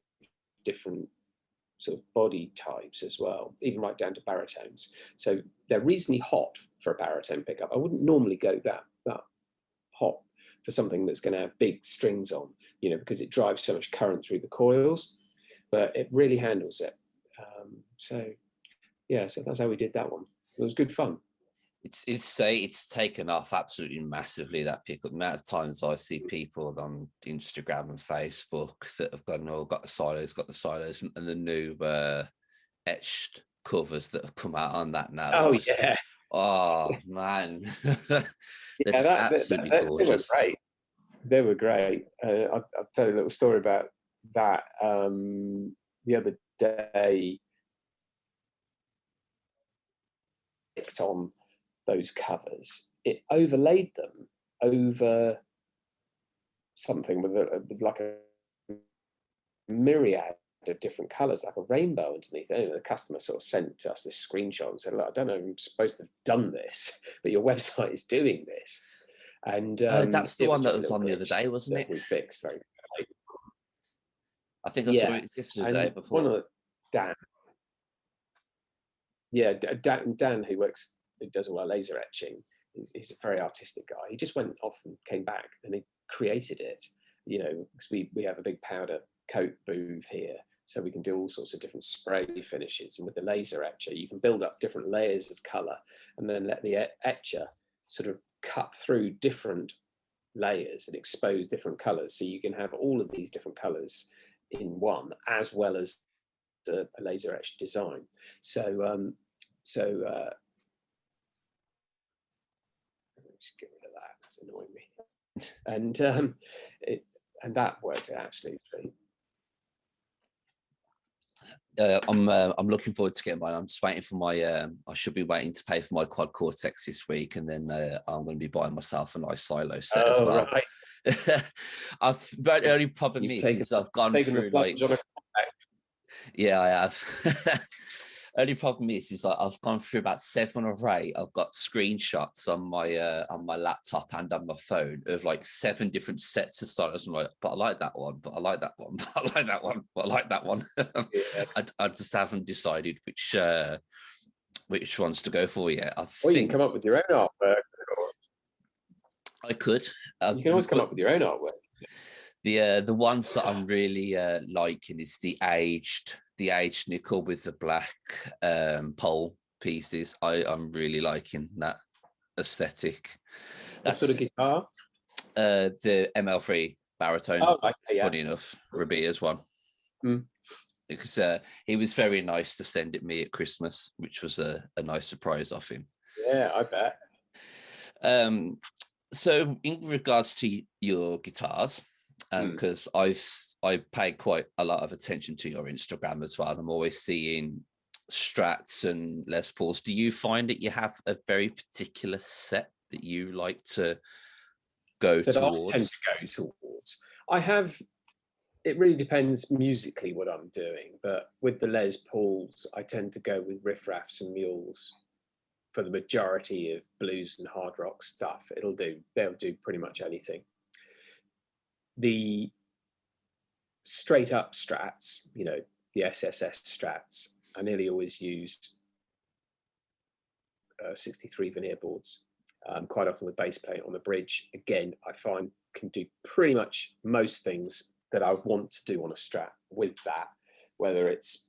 B: different sort of body types as well, even right down to baritones. So they're reasonably hot for a baritone pickup. I wouldn't normally go that hot for something that's going to have big strings on, because it drives so much current through the coils, but it really handles it. So that's how we did that one. It was good fun.
A: It's taken off absolutely massively, that pickup. The amount of times I see people on Instagram and Facebook that have got the silos and the new etched covers that have come out on that now.
B: Oh yeah.
A: Oh man. That's absolutely gorgeous.
B: They were great. I'll tell you a little story about that. The other day, clicked on those covers, it overlaid them over something with like a myriad of different colors, like a rainbow underneath. The customer sort of sent us this screenshot and said, look, I don't know if I'm supposed to have done this, but your website is doing this. And
A: that's the one that was on the other day, wasn't it?
B: We fixed very quickly.
A: I think I saw it yesterday, the day before.
B: One of Dan. Yeah, Dan, who does all our laser etching, he's a very artistic guy. He just went off and came back and he created it, because we have a big powder coat booth here, so we can do all sorts of different spray finishes. And with the laser etcher, you can build up different layers of color and then let the etcher sort of cut through different layers and expose different colors. So you can have all of these different colors in one, as well as a laser etched design. So just get rid of that. It's annoying me. And that worked absolutely
A: I'm looking forward to getting mine. I'm just waiting for my. I should be waiting to pay for my quad cortex this week, and then I'm going to be buying myself a nice silo set as well.
B: Right.
A: But the only problem is I've gone through like. Yeah, I have. Only problem is like I've gone through about 7 or 8. I've got screenshots on my laptop and on my phone of like 7 different sets of silos. I'm like, but I like that one, but I like that one, but I like that one, but I like that one.
B: Yeah.
A: I just haven't decided which ones to go for yet.
B: You can come up with your own artwork.
A: I could.
B: You can always come up with your own artwork.
A: The ones that I'm really liking is the aged nickel with the black pole pieces. I'm really liking that aesthetic.
B: What sort of guitar?
A: The ML3 baritone.
B: Oh, okay, yeah.
A: Funny enough, Rabia's one. Because he was very nice to send it me at Christmas, which was a nice surprise off him.
B: Yeah, I bet.
A: So in regards to your guitars, because I pay quite a lot of attention to your Instagram as well. I'm always seeing Strats and Les Pauls. Do you find that you have a very particular set that you like to go towards?
B: I tend to go towards. I have. It really depends musically what I'm doing, but with the Les Pauls, I tend to go with riff-raffs and mules for the majority of blues and hard rock stuff. They'll do pretty much anything. The straight up Strats, the SSS Strats, I nearly always used 63 veneer boards, quite often with bass plate on the bridge. Again, I find can do pretty much most things that I want to do on a Strat with that, whether it's,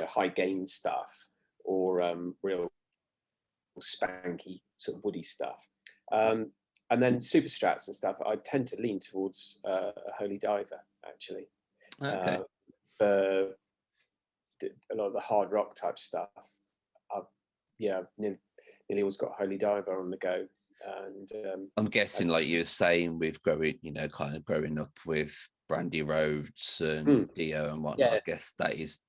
B: high gain stuff or real spanky sort of woody stuff. And then super Strats and stuff, I tend to lean towards a Holy Diver, actually.
A: Okay.
B: For a lot of the hard rock type stuff, I've nearly always got Holy Diver on the go. And
A: I'm guessing, like you were saying, with growing up with Brandy Rhodes and Dio and whatnot, I guess that is,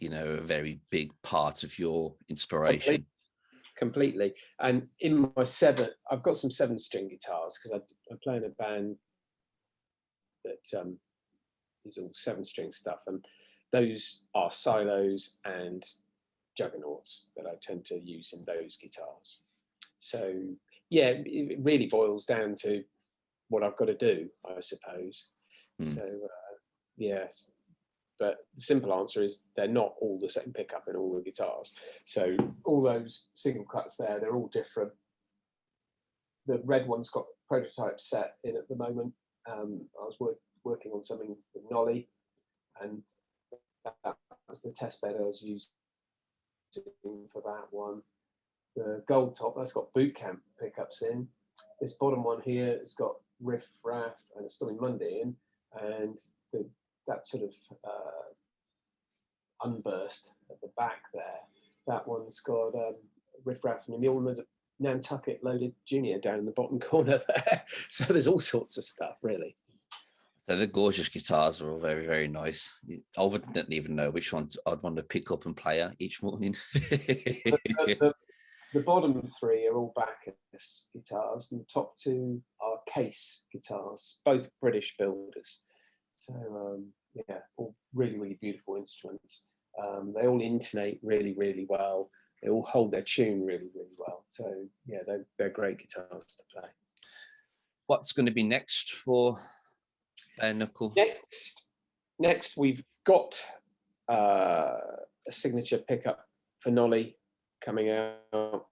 A: a very big part of your inspiration.
B: Completely. And in my 7, I've got some 7-string guitars because I play in a band that is all 7-string stuff, and those are silos and juggernauts that I tend to use in those guitars. So yeah, it really boils down to what I've got to do, I suppose. So yes. But the simple answer is they're not all the same pickup in all the guitars. So all those single cuts there, they're all different. The red one's got prototype set in at the moment. I was working on something with Nolly, and that was the test bed I was using for that one. The gold top, that's got boot camp pickups in. This bottom one here has got riff raff and a Stormy Monday in, and that sort of unburst at the back there. That one's got riff raff and a mule, and there's a Nantucket loaded junior down in the bottom corner there. So there's all sorts of stuff, really.
A: So the gorgeous guitars are all very, very nice. I wouldn't even know which ones I'd want to pick up and play each morning.
B: The bottom 3 are all Bacchus guitars, and the top 2 are Case guitars, both British builders. So all really, really beautiful instruments. They all intonate really, really well. They all hold their tune really, really well. So yeah, they're great guitars to play.
A: What's going to be next for Knuckle?
B: Next we've got a signature pickup for Nolly coming out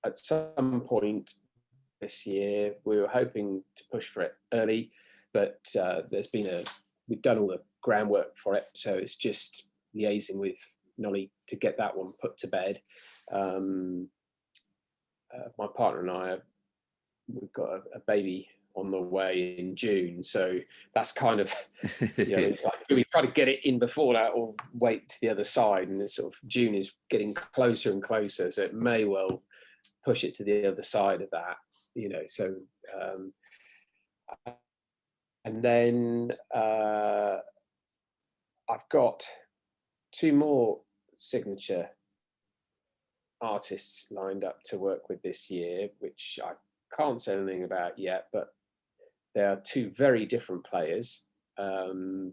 B: at some point this year. We were hoping to push for it early, but we've done all the groundwork for it, so it's just liaising with Nolly to get that one put to bed. My partner and we've got a baby on the way in June, so that's kind of it's like, do we try to get it in before that or wait to the other side? And it's sort of June is getting closer and closer, so it may well push it to the other side of that, so and then I've got two more signature artists lined up to work with this year, which I can't say anything about yet, but they are two very different players, one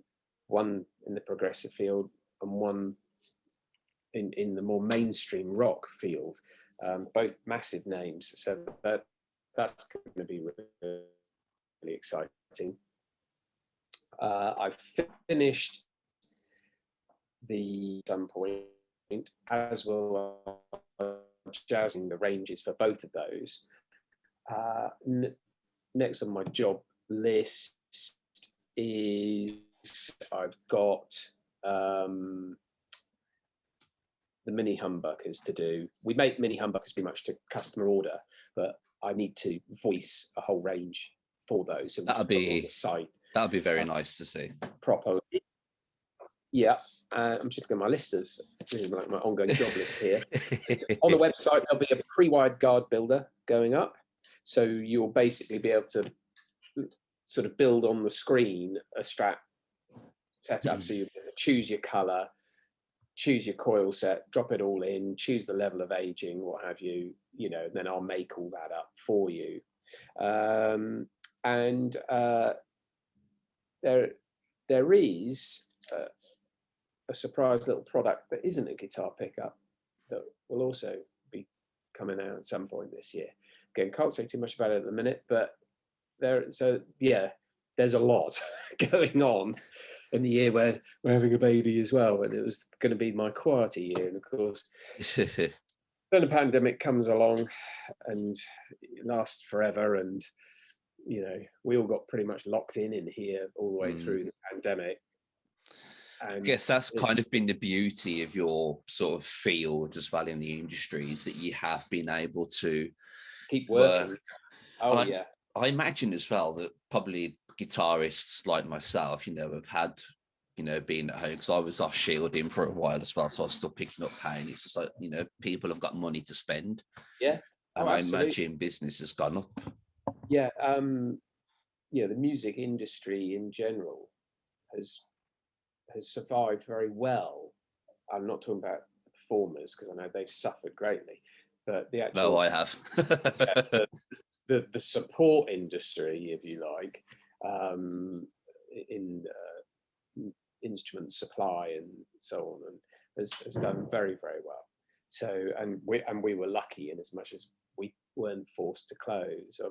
B: in the progressive field and one in the more mainstream rock field, both massive names. So that's going to be really exciting. I've finished some point, as well as jazzing the ranges for both of those. Next on my job list is I've got the mini humbuckers to do. We make mini humbuckers pretty much to customer order, but I need to voice a whole range for those. So
A: that'd be
B: on the site.
A: That'd be very nice to see.
B: Properly. Yeah, I'm just looking at my list of, this is like my ongoing job list here. On the website, there'll be a pre-wired guard builder going up. So you'll basically be able to sort of build on the screen a Strat setup. So you choose your color, choose your coil set, drop it all in, choose the level of aging, what have you, you know, and then I'll make all that up for you. There is a surprise little product that isn't a guitar pickup that will also be coming out at some point this year. Again, can't say too much about it at the minute, but there's a lot going on in the year where we're having a baby as well, and it was going to be my quieter year, and of course then the pandemic comes along and it lasts forever, and you know, we all got pretty much locked in here all the way through the pandemic. And I
A: guess that's kind of been the beauty of your sort of field as well in the industry, is that you have been able to
B: keep working.
A: I imagine as well that probably guitarists like myself, you know, have had, you know, being at home, because I was off shielding for a while as well, so I was still picking up pain. It's just like, you know, people have got money to spend.
B: Yeah.
A: And I imagine business has gone up.
B: Yeah. The music industry in general has survived very well. I'm not talking about the performers, because I know they've suffered greatly, but the actual...
A: No, I have.
B: the support industry, if you like, in instrument supply and so on, and has done very, very well. So, and we were lucky in as much as we weren't forced to close.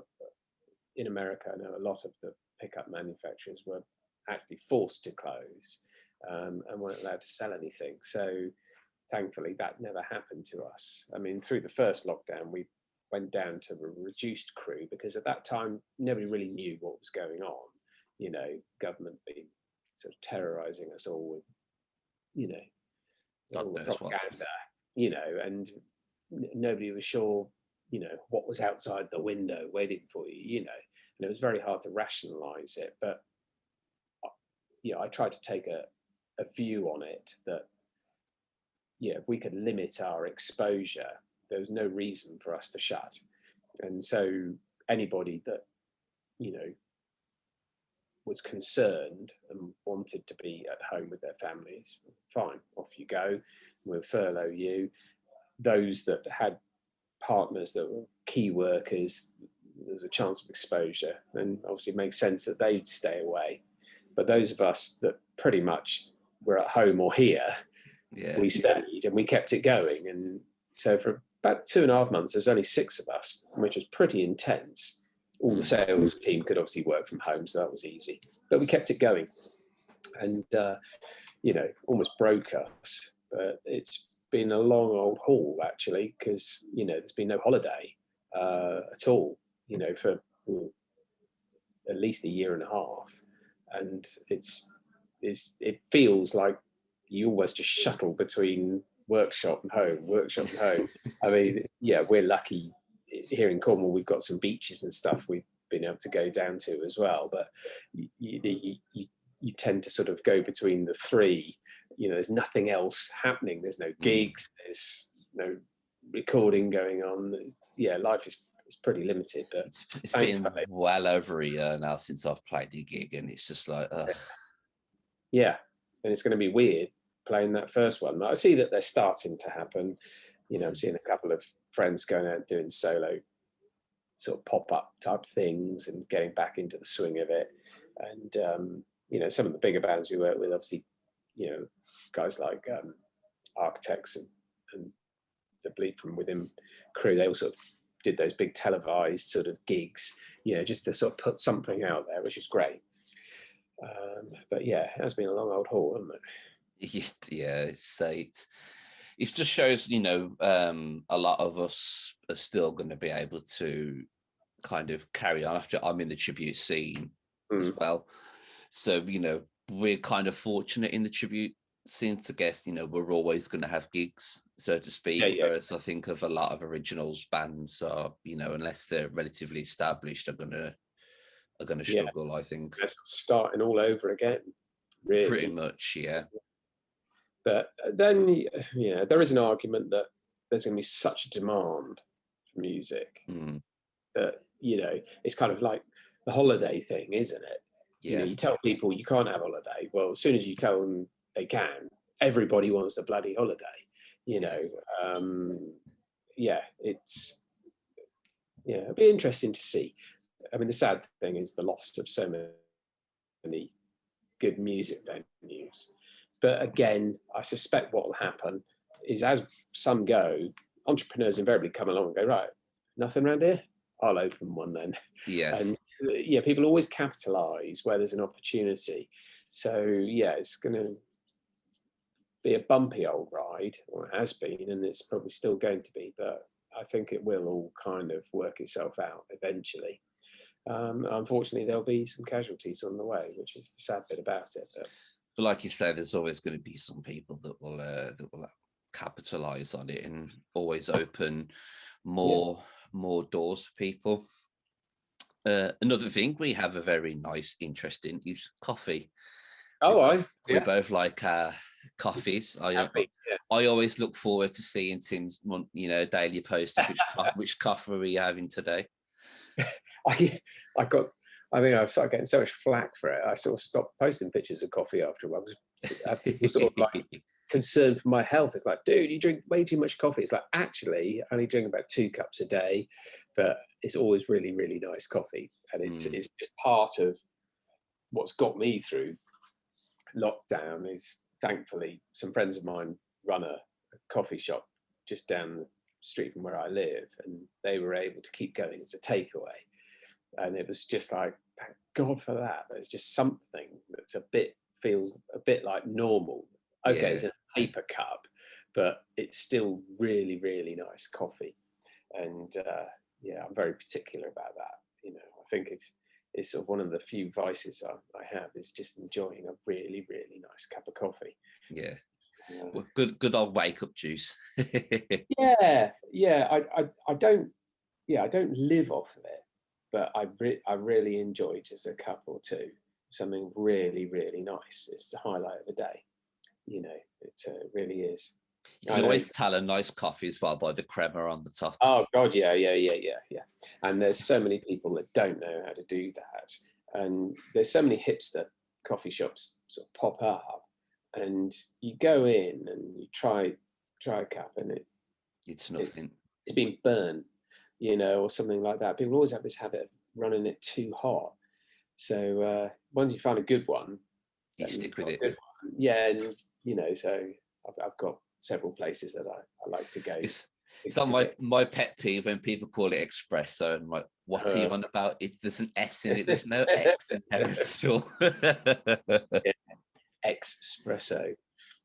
B: In America, I know a lot of the pickup manufacturers were actually forced to close and weren't allowed to sell anything. So thankfully that never happened to us. I mean, through the first lockdown, we went down to a reduced crew, because at that time, nobody really knew what was going on. You know, government being sort of terrorizing us all with, you know, all the propaganda, you know, and nobody was sure, you know, what was outside the window waiting for you, you know, and it was very hard to rationalize it. But, you know, I tried to take a view on it that, yeah, if we could limit our exposure, there was no reason for us to shut. And so anybody that, you know, was concerned and wanted to be at home with their families, fine, off you go, we'll furlough you. Those that had partners that were key workers, there's a chance of exposure, and obviously it makes sense that they'd stay away. But those of us that pretty much were at home or here, we stayed and we kept it going. And so for about 2.5 months, there's only 6 of us, which was pretty intense. All the sales team could obviously work from home, so that was easy. But we kept it going, and you know, almost broke us. But it's been a long old haul, actually, because, you know, there's been no holiday at all, you know, for at least 1.5 years, and it feels like you almost just shuttle between workshop and home. I mean, yeah, we're lucky here in Cornwall. We've got some beaches and stuff we've been able to go down to as well, but you tend to sort of go between the three. You know, there's nothing else happening. There's no gigs, there's no recording going on. Yeah, life is pretty limited. But
A: it's been well over a year now since I've played the gig, and it's just like,
B: yeah, and it's going to be weird playing that first one. I see that they're starting to happen. You know, I'm seeing a couple of friends going out doing solo sort of pop-up type things and getting back into the swing of it. And you know, some of the bigger bands we work with, obviously, you know, guys like Architects and the Bleed From Within crew, they all sort of did those big televised sort of gigs, you know, just to sort of put something out there, which is great. But yeah, it has been a long old haul, hasn't it?
A: Yeah, it just shows, you know, a lot of us are still going to be able to kind of carry on after. I'm in the tribute scene as well. So, you know, we're kind of fortunate in the tribute scene to guess, you know, we're always going to have gigs, so to speak. Whereas I think of a lot of originals bands are, you know, unless they're relatively established, are going to struggle, I think.
B: Starting all over again, really.
A: Pretty much, yeah.
B: But then, you know, there is an argument that there's going to be such a demand for music that, you know, it's kind of like the holiday thing, isn't it?
A: Yeah.
B: You know, you tell people you can't have a holiday. Well, as soon as you tell them they can, everybody wants a bloody holiday. You know, it's, yeah, it'll be interesting to see. I mean, the sad thing is the loss of so many good music venues. But again, I suspect what will happen is as some go, entrepreneurs invariably come along and go, right, nothing around here? I'll open one then.
A: Yeah.
B: And yeah, people always capitalize where there's an opportunity. So yeah, it's going to be a bumpy old ride, or it has been, and it's probably still going to be, but I think it will all kind of work itself out eventually. Unfortunately, there'll be some casualties on the way, which is the sad bit about it.
A: But like you say, there's always going to be some people that will capitalize on it and always open more doors for people. Another thing we have a very nice interest in is coffee. We both like coffees. I always look forward to seeing Tim's, you know, daily post of which coffee are we having today.
B: I think I started getting so much flack for it. I sort of stopped posting pictures of coffee after a while. People sort of like concerned for my health. It's like, dude, you drink way too much coffee. It's like, actually, I only drink about 2 cups a day, but it's always really, really nice coffee. And it's just part of what's got me through lockdown is, thankfully, some friends of mine run a coffee shop just down the street from where I live, and they were able to keep going as a takeaway. And it was just like, thank God for that. There's just something that's feels a bit like normal. Okay, it's in a paper cup, but it's still really, really nice coffee. And I'm very particular about that. You know, I think if it's sort of one of the few vices I have is just enjoying a really, really nice cup of coffee.
A: Yeah. Well, good old wake up juice.
B: I don't live off of it, but I really enjoy just a cup or two, something really, really nice. It's the highlight of the day. You know, it really is.
A: You can always tell a nice coffee as well by the crema on the top.
B: Oh God, yeah. And there's so many people that don't know how to do that, and there's so many hipster coffee shops sort of pop up, and you go in and you try a cup, and
A: it's nothing.
B: It's been burnt, you know, or something like that. People always have this habit of running it too hot. So once you find a good one,
A: you stick with it.
B: Yeah, and you know, so I've got several places that I like to go.
A: It's on my pet peeve when people call it espresso, and like, what are you on about? There's an S in it. There's no X in there at all.
B: Espresso.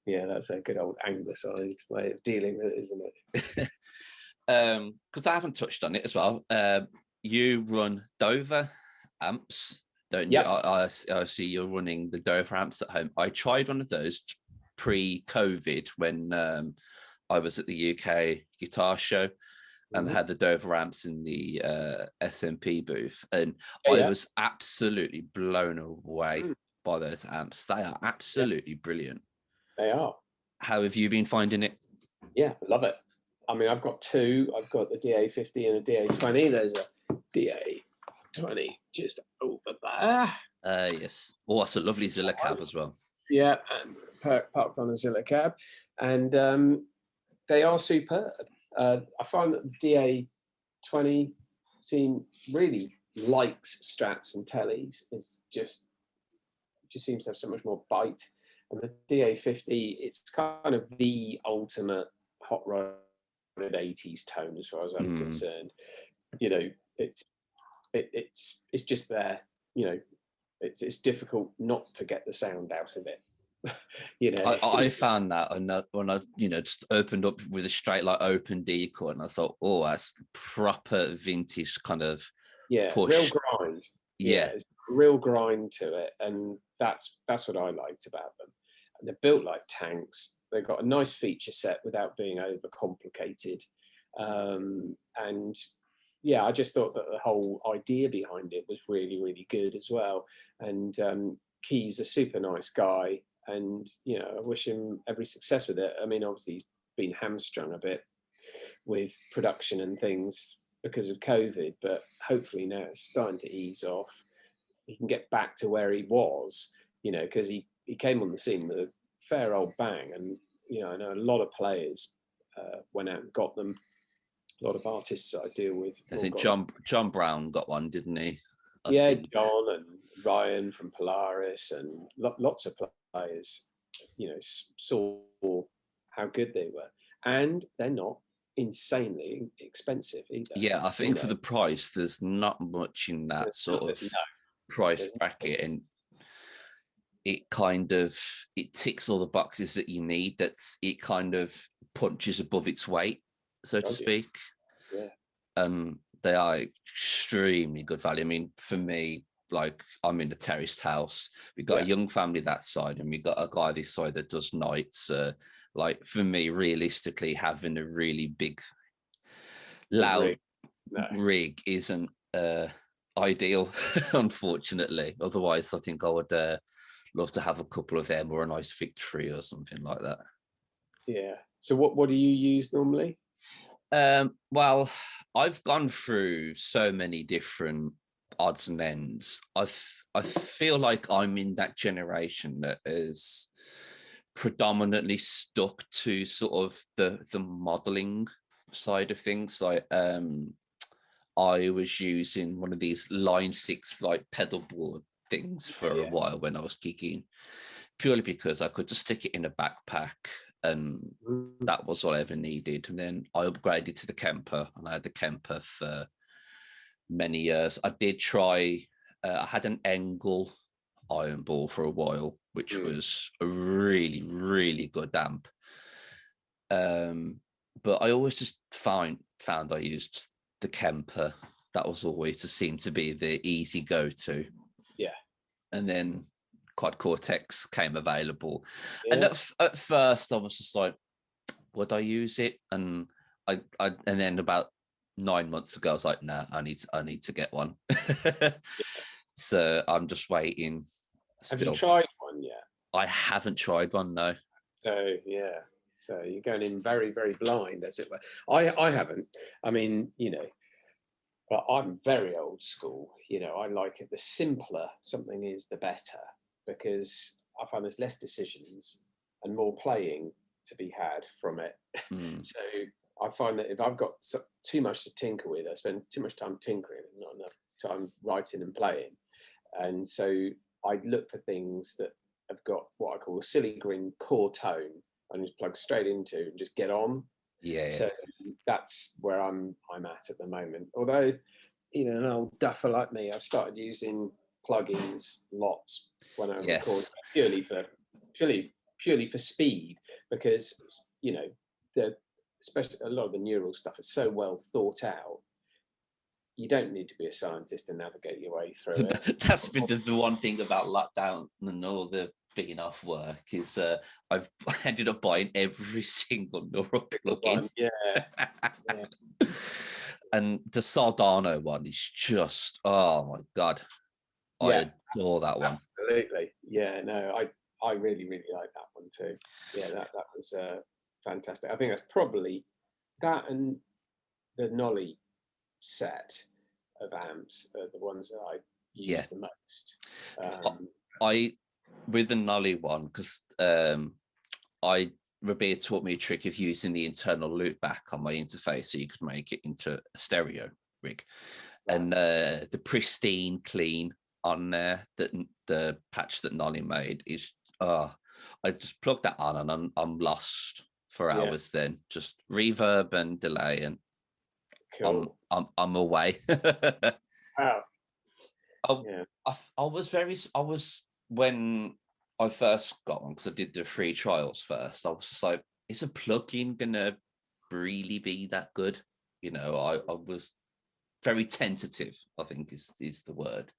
B: Yeah, that's a good old anglicised way of dealing with it, isn't it?
A: Because I haven't touched on it as well. You run Dover amps, don't you? I see you're running the Dover amps at home. I tried one of those pre-COVID when I was at the UK guitar show and had the Dover amps in the SMP booth, and I was absolutely blown away by those amps. They are absolutely brilliant.
B: They are.
A: How have you been finding it?
B: Yeah, love it. I mean, I've got 2. I've got the DA50 and a DA20. There's a DA20 just over there.
A: Yes. Oh, that's a lovely Zilla cab as well.
B: Yeah, and parked on a Zilla cab, and they are superb. I find that the DA20 scene really likes Strats and Tellys. It's just seems to have so much more bite. And the DA50, it's kind of the ultimate hot rod 80s tone as far as I'm concerned. You know, it's just there. You know, it's difficult not to get the sound out of it. You know,
A: I found that when I just opened up with a straight like open D chord, and I thought, oh, that's proper vintage kind of push.
B: Real grind.
A: Yeah,
B: it's real grind to it, and that's what I liked about them. And they're built like tanks. They've got a nice feature set without being over complicated, and yeah, I just thought that the whole idea behind it was really, really good as well. And Key's a super nice guy, and you know, I wish him every success with it. I mean, obviously he's been hamstrung a bit with production and things because of COVID, but hopefully now it's starting to ease off. He can get back to where he was, you know, because he came on the scene with a fair old bang, and you know, I know a lot of players went out and got them. A lot of artists I deal with.
A: I think John Brown got one, didn't he? I think.
B: John and Ryan from Polaris and lots of players, you know, saw how good they were, and they're not insanely expensive either.
A: Yeah, I think for the price, there's not much in that sort of price bracket, and it ticks all the boxes that you need. It kind of punches above its weight, so to speak.
B: Yeah.
A: They are extremely good value. I mean, for me, like, I'm in the terraced house. We've got a young family that side, and we've got a guy this side that does nights. Like, for me, realistically, having a really big, loud rig isn't ideal, unfortunately. Otherwise, I think I would love to have a couple of them or a nice Victory or something like that.
B: Yeah. So what do you use normally?
A: Well, I've gone through so many different odds and ends. I feel like I'm in that generation that is predominantly stuck to sort of the modeling side of things. Like I was using one of these Line 6 like pedalboard things for a while when I was gigging, purely because I could just stick it in a backpack, and that was all I ever needed. And then I upgraded to the Kemper, and I had the Kemper for many years. I did try, I had an Engel iron ball for a while, which was a really, really good amp. But I always just found I used the Kemper. That was always seemed to be the easy go-to. Yeah. And then Quad Cortex came available. Yeah. And at first I was just like, would I use it? And I and then about 9 months ago, I was like, no, I need to get one. Yeah. So I'm just waiting.
B: Have you tried one yet?
A: I haven't tried one, no.
B: So yeah. So you're going in very, very blind, as it were. I haven't. I mean, you know, but I'm very old school. You know, I like it. The simpler something is, the better, because I find there's less decisions and more playing to be had from it. So I find that if I've got too much to tinker with, I spend too much time tinkering and not enough time writing and playing. And so I look for things that have got what I call a silly green core tone and just plug straight into and just get on.
A: Yeah.
B: So that's where I'm at the moment. Although, you know, an old duffer like me, I've started using plugins lots when I record, purely for speed, because, you know, especially a lot of the neural stuff is so well thought out. You don't need to be a scientist to navigate your way through it.
A: That's been the one thing about lockdown and all the being off work is I've ended up buying every single neural plugin.
B: Yeah.
A: And the Sardano one is just, oh my God. I adore that one.
B: Absolutely. Yeah, no, I really, really like that one too. Yeah, that was fantastic. I think that's probably that, and the Nolly set of amps are the ones that I use the most.
A: with the Nolly one, because Rabia taught me a trick of using the internal loop back on my interface so you could make it into a stereo rig. Right. And the pristine clean on there, that the patch that Nolly made is, I just plug that on and I'm lost for hours. Then just reverb and delay, and cool. I'm away.
B: Wow.
A: I was when I first got one, because I did the free trials first, I was just like, is a plugin gonna really be that good? You know, I was very tentative, I think is the word.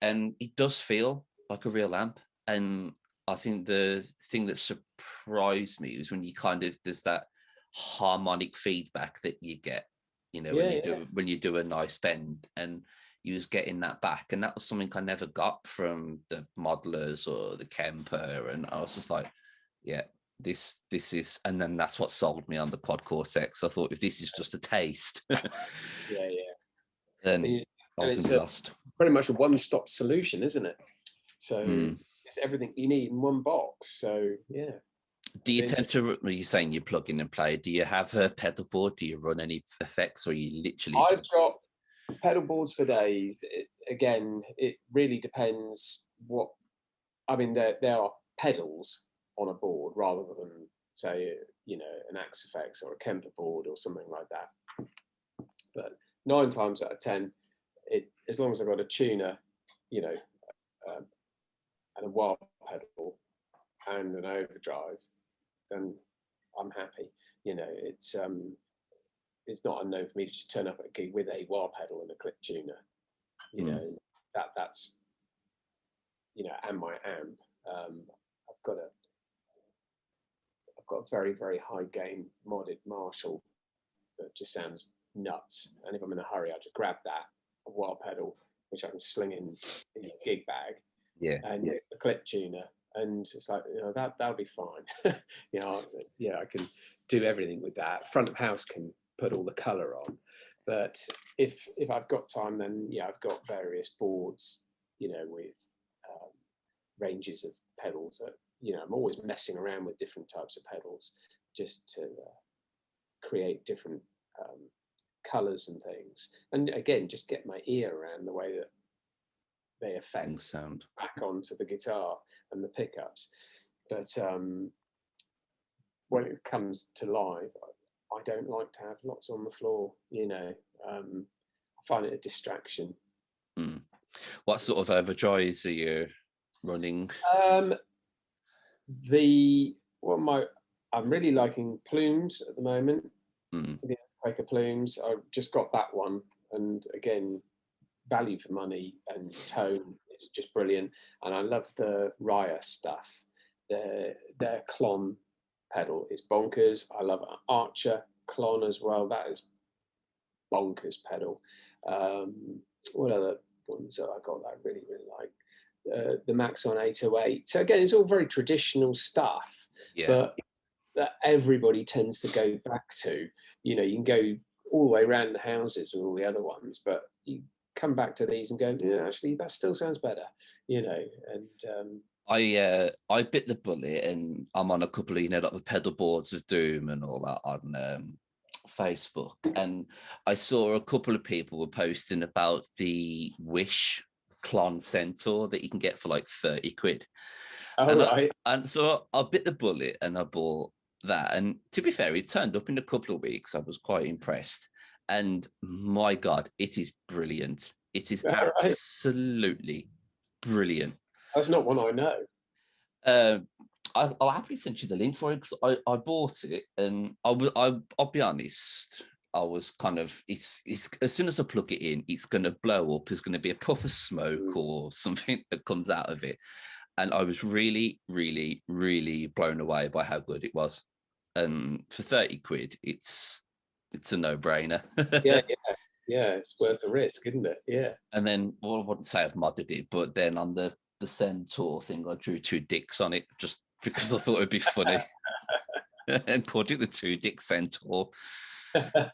A: And it does feel like a real amp. And I think the thing that surprised me was when you there's that harmonic feedback that you get, you know, when you do a nice bend, and you was getting that back. And that was something I never got from the modelers or the Kemper. And I was just like, yeah, this is, and then that's what sold me on the Quad Cortex. I thought, if this is just a taste, then I was lost.
B: Pretty much a one-stop solution, isn't it? So it's everything you need in one box. So yeah.
A: Do you tend to, you're saying you plug in and play, do you have a pedal board? Do you run any effects, or you literally
B: I've got pedal boards for days. It really depends what, I mean, there are pedals on a board rather than, say, you know, an Axe Effects or a Kemper board or something like that. But 9 times out of 10, as long as I've got a tuner, you know, and a wah pedal and an overdrive, then I'm happy. You know, it's not unknown for me to just turn up at a gig with a wah pedal and a clip tuner. You know, that's, you know, and my amp. I've got a very, very high gain modded Marshall that just sounds nuts. And if I'm in a hurry, I just grab that, a wah pedal, which I can sling in a gig bag, and a clip tuner, and it's like, you know, that'll be fine. You know, I can do everything with that. Front of house can put all the color on, but if I've got time, then I've got various boards, you know, with ranges of pedals that, you know, I'm always messing around with different types of pedals just to create different colors and things, and again, just get my ear around the way that they affect
A: sound
B: back onto the guitar and the pickups. But when it comes to live, I don't like to have lots on the floor, you know. I find it a distraction.
A: What sort of overdrives are you running?
B: I'm really liking Plumes at the moment. The Quaker Plumes. I just got that one, and again, value for money and tone is just brilliant. And I love the Raya stuff. Their Klon pedal is bonkers. I love Archer Klon as well. That is bonkers pedal. What other ones that I got that I really, really like? The Maxon 808. So again, it's all very traditional stuff, but that everybody tends to go back to. You know, you can go all the way around the houses with all the other ones, but you come back to these and go, yeah, actually, that still sounds better. You know, and
A: I bit the bullet, and I'm on a couple of, you know, like the pedal boards of Doom and all that on Facebook, and I saw a couple of people were posting about the Wish Klon Centaur that you can get for like 30 quid. And so I bit the bullet and I bought that. And to be fair, it turned up in a couple of weeks. I was quite impressed. And my God, it is brilliant. It is absolutely brilliant.
B: That's not one I know.
A: I'll happily send you the link for it, because I bought it, and I'll be honest, I was kind of, it's as soon as I plug it in, it's going to blow up. There's going to be a puff of smoke or something that comes out of it. And I was really, really, really blown away by how good it was. And for 30 quid, it's a no-brainer.
B: Yeah, it's worth the risk, isn't it? Yeah.
A: And then, well, I wouldn't say I've modded it, but then on the Centaur thing, I drew 2 dicks on it just because I thought it'd be funny. And called it the 2-dick Centaur. The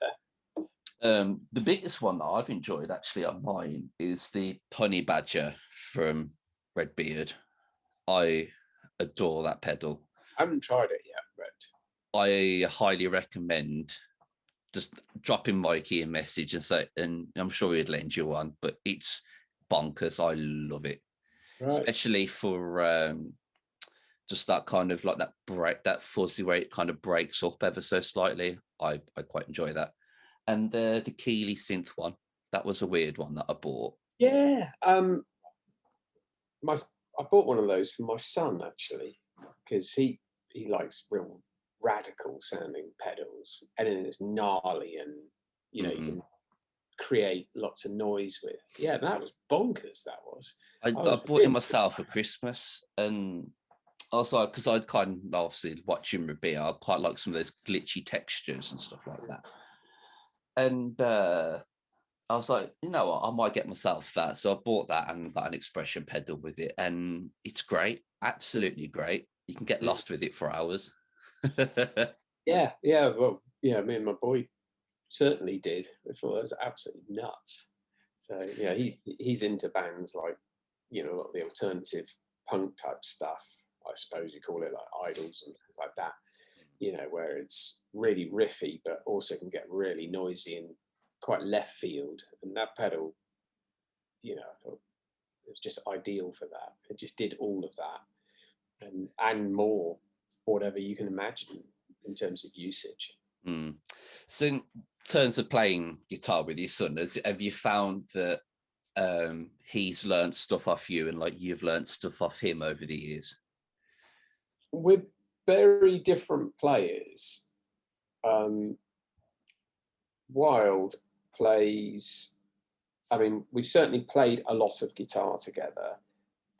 A: biggest one that I've enjoyed actually on mine is the Honey Badger from Redbeard. I adore that pedal.
B: I haven't tried it yet, but
A: I highly recommend just dropping Mikey a message and I'm sure he'd lend you one, but it's bonkers. I love it.
B: right.
A: Especially for just that kind of like that fuzzy where it kind of breaks up ever so slightly. I quite enjoy that. And the Keeley synth one, that was a weird one that I bought.
B: Yeah. I bought one of those for my son actually, because he likes real radical sounding pedals, anything that's gnarly and you can create lots of noise with. Yeah, that was bonkers. That was.
A: I bought it myself for Christmas, and also because I'd kind of obviously watching Rabia, I quite like some of those glitchy textures and stuff like that. And I was like, you know what, I might get myself that. So I bought that and got an expression pedal with it, and it's great, absolutely great. You can get lost with it for hours.
B: Yeah. Well, yeah, me and my boy certainly did. I thought that was absolutely nuts. So yeah, he's into bands like, a lot of the alternative punk type stuff, I suppose you call it, like Idols and things like that, where it's really riffy but also can get really noisy and quite left field. And that pedal, I thought it was just ideal for that. It just did all of that and more, whatever you can imagine in terms of usage.
A: So in terms of playing guitar with your son, have you found that he's learned stuff off you and like you've learned stuff off him over the years?
B: We're very different players. Wild plays, we've certainly played a lot of guitar together,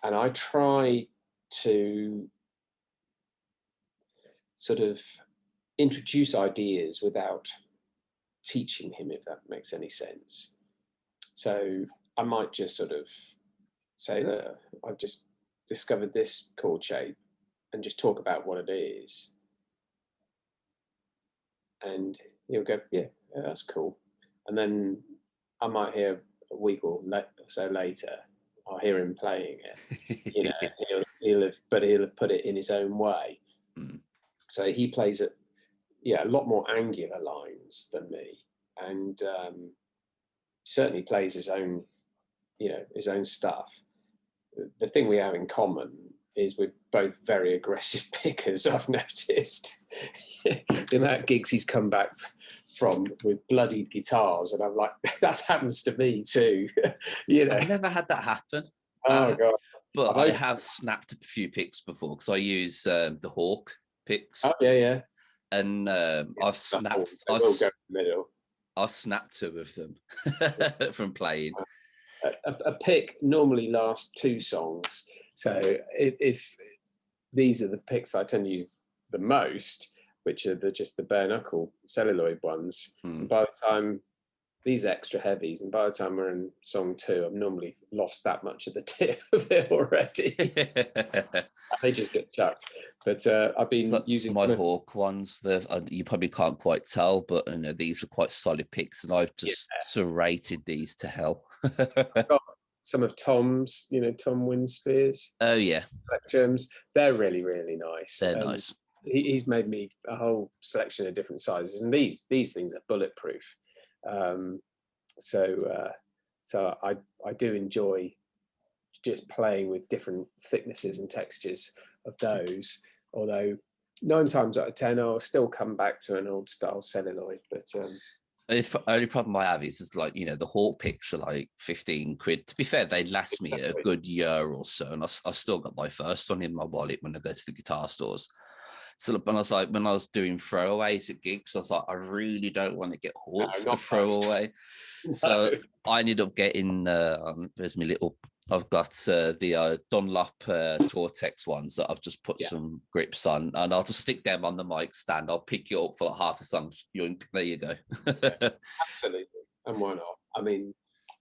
B: and I try to sort of introduce ideas without teaching him, if that makes any sense. So I might just sort of say, look, I've just discovered this chord shape, and just talk about what it is. And he'll go, yeah, that's cool. And then I might hear a week or so later, I'll hear him playing it. He'll have put it in his own way. So he plays it, a lot more angular lines than me, and certainly plays his own stuff. The thing we have in common is we're both very aggressive pickers, I've noticed. The amount of gigs he's come back from with bloodied guitars, and I'm like, that happens to me too.
A: I've never had that happen.
B: Oh God.
A: But I have snapped a few picks before, because I use the Hawk picks.
B: Oh yeah.
A: And I've snapped. I've snapped 2 of them from playing.
B: A pick normally lasts 2 songs, so if these are the picks that I tend to use the most, which are just the bare knuckle celluloid ones, by the time these extra heavies, and by the time we're in song 2, I've normally lost that much of the tip of it already. They just get chucked. But I've been using
A: my Hawk ones. You probably can't quite tell, but these are quite solid picks, and I've just serrated these to hell.
B: I've got some of Tom's, Tom Winspear's.
A: Oh yeah,
B: Spectrums. They're really, really nice.
A: They're nice.
B: He's made me a whole selection of different sizes, and these things are bulletproof. So I do enjoy just playing with different thicknesses and textures of those, although 9 times out of 10 I'll still come back to an old style celluloid. But
A: the only problem I have is like, the Hawk picks are like 15 quid. To be fair, they last me a good year or so, and I've still got my first one in my wallet when I go to the guitar stores. So when I was doing throwaways at gigs, I was like, I really don't want to get Hawks to throw away. No. So I ended up getting, there's my little, I've got the Dunlop Tortex ones that I've just put some grips on, and I'll just stick them on the mic stand. I'll pick you up for like half the song. There you go.
B: Absolutely. And why not?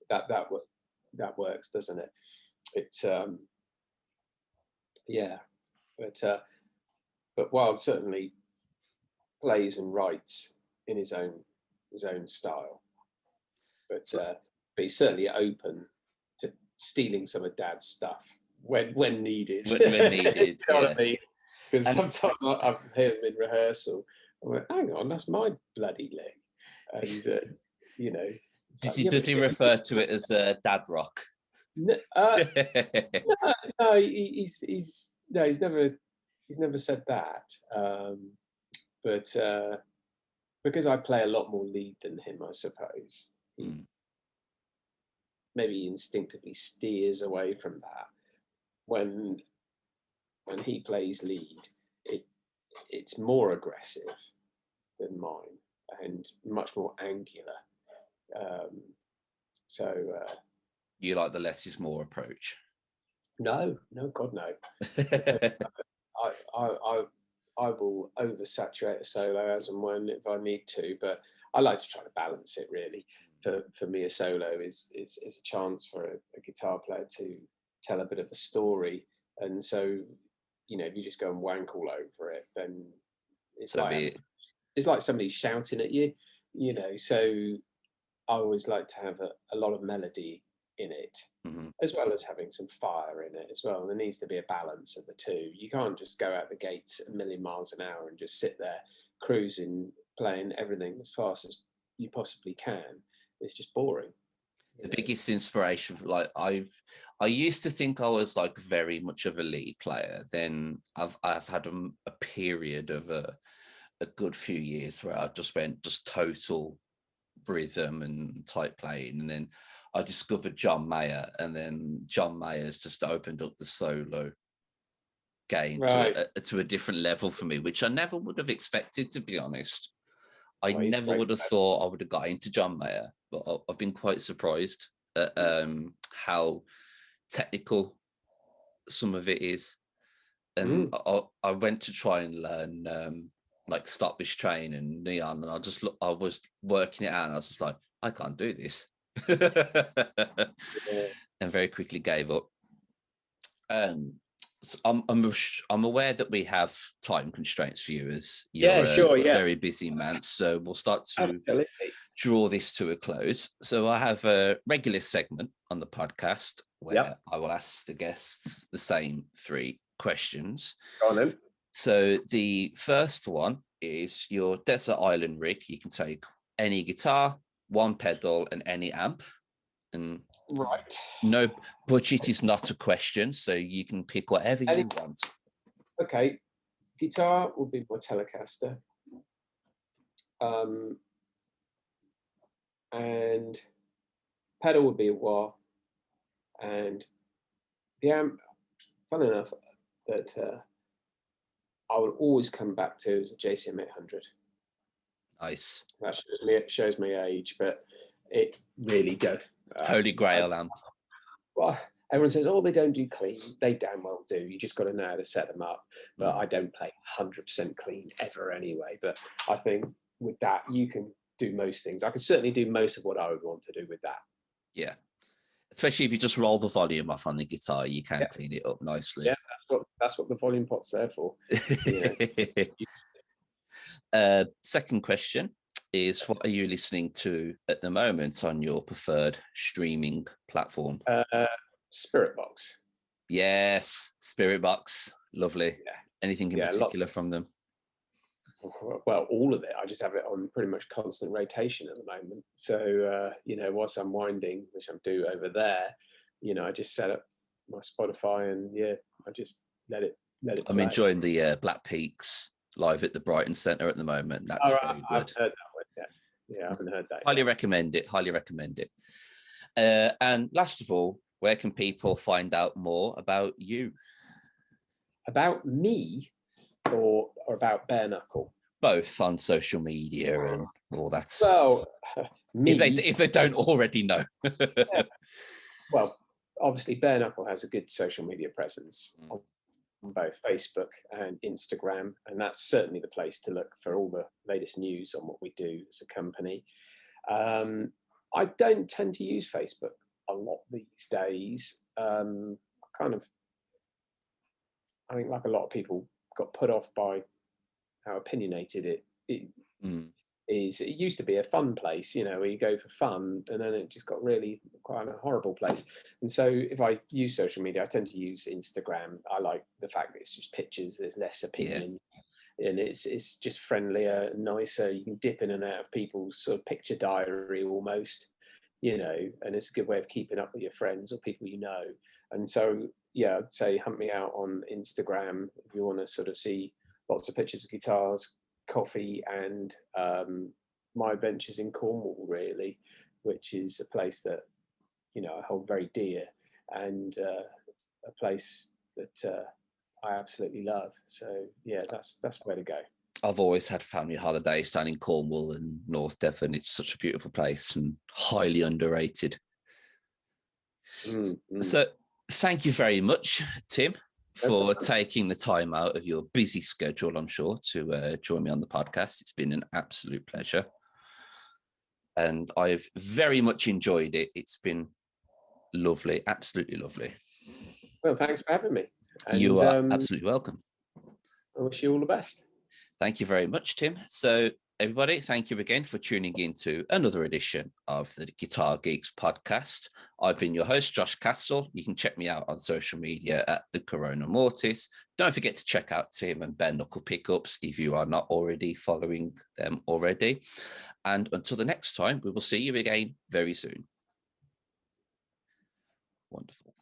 B: That works, doesn't it? It's, but Wild certainly plays and writes in his own style. But he's certainly open to stealing some of Dad's stuff when needed.
A: When needed,
B: You know what
A: yeah.
B: I mean? Because sometimes I hear them in rehearsal. I went, hang on, that's my bloody leg. And, you know.
A: Does he refer to it as dad rock?
B: No, he's never said that. But because I play a lot more lead than him, I suppose, maybe instinctively steers away from that. When he plays lead, it's more aggressive than mine and much more angular.
A: You like the less is more approach?
B: No, God, no. I will oversaturate a solo as and when if I need to, but I like to try to balance it really. For me, a solo is a chance for a guitar player to tell a bit of a story, and so if you just go and wank all over it, then it's like somebody shouting at you, So I always like to have a lot of melody in it, as well as having some fire in it as well. And there needs to be a balance of the two. You can't just go out the gates a million miles an hour and just sit there cruising, playing everything as fast as you possibly can. It's just boring.
A: The biggest inspiration, I used to think I was like very much of a lead player. Then I've had a period of a good few years where I just went total rhythm and type playing, and then I discovered John Mayer, and then John Mayer's just opened up the solo game to a different level for me, which I never would have expected, to be honest. I never would have thought I would have got into John Mayer, but I've been quite surprised at how technical some of it is. And I went to try and learn like Stopwatch Train and Neon, and I was working it out, and I was just like, I can't do this. And very quickly gave up. So I'm aware that we have time constraints for you, as you're a very busy man. So we'll start to draw this to a close. So I have a regular segment on the podcast where I will ask the guests the same 3 questions.
B: Go on then.
A: So the first one is your desert island rig. You can take any guitar, 1 pedal, and any amp. And no, budget is not a question, so you can pick whatever you want.
B: Okay, guitar will be my Telecaster, and pedal would be a wah, and the amp, fun enough, that I will always come back to is a JCM 800.
A: Nice.
B: That shows my age, but it really does.
A: Holy Grail amp.
B: Well, everyone says, oh, they don't do clean. They damn well do. You just got to know how to set them up. But I don't play 100% clean ever anyway. But I think with that, you can do most things. I could certainly do most of what I would want to do with that.
A: Yeah. Especially if you just roll the volume off on the guitar, you can clean it up nicely.
B: Yeah, that's what the volume pot's there for.
A: Second question is, what are you listening to at the moment on your preferred streaming platform?
B: Spirit Box.
A: Yes, Spirit Box. Lovely.
B: Yeah.
A: Anything in particular from them?
B: Well, all of it. I just have it on pretty much constant rotation at the moment. So, whilst I'm winding, which I'm doing over there, I just set up my Spotify and I just let it
A: I'm
B: play.
A: enjoying the Black Peaks live at the Brighton Centre at the moment. That's very good.
B: I've heard that one yet. Yeah, I haven't heard that
A: Highly recommend it. And last of all, where can people find out more about you?
B: About me or about Bare Knuckle?
A: Both, on social media and all that.
B: Well, me.
A: If they don't already know.
B: Yeah. Well, obviously, Bare Knuckle has a good social media presence on both Facebook and Instagram, and that's certainly the place to look for all the latest news on what we do as a company. I don't tend to use Facebook a lot these days. I think, like a lot of people, got put off by how opinionated it is, it used to be a fun place, you know, where you go for fun, and then it just got really quite a horrible place. And so if I use social media, I tend to use Instagram. I like the fact that it's just pictures, there's less opinion, and it's just friendlier, nicer. You can dip in and out of people's sort of picture diary almost, you know, and it's a good way of keeping up with your friends or people you know. And so, yeah, I'd say hunt me out on Instagram if you want to sort of see lots of pictures of guitars, coffee, and my adventures in Cornwall, really, which is a place that, you know, I hold very dear, and a place that I absolutely love. So yeah, that's where to go.
A: I've always had family holidays down in Cornwall and North Devon. It's such a beautiful place and highly underrated. So thank you very much, Tim, for taking the time out of your busy schedule, I'm sure, to join me on the podcast. It's been an absolute pleasure. And I've very much enjoyed it. It's been lovely, absolutely lovely.
B: Well, thanks for having me. And,
A: you are absolutely welcome.
B: I wish you all the best.
A: Thank you very much, Tim. So everybody, thank you again for tuning in to another edition of the Guitar Geeks podcast. I've been your host, Josh Castle. You can check me out on social media at the Corona Mortis. Don't forget to check out Tim and Ben Knuckle Pickups if you are not already following them already. And until the next time, we will see you again very soon. Wonderful.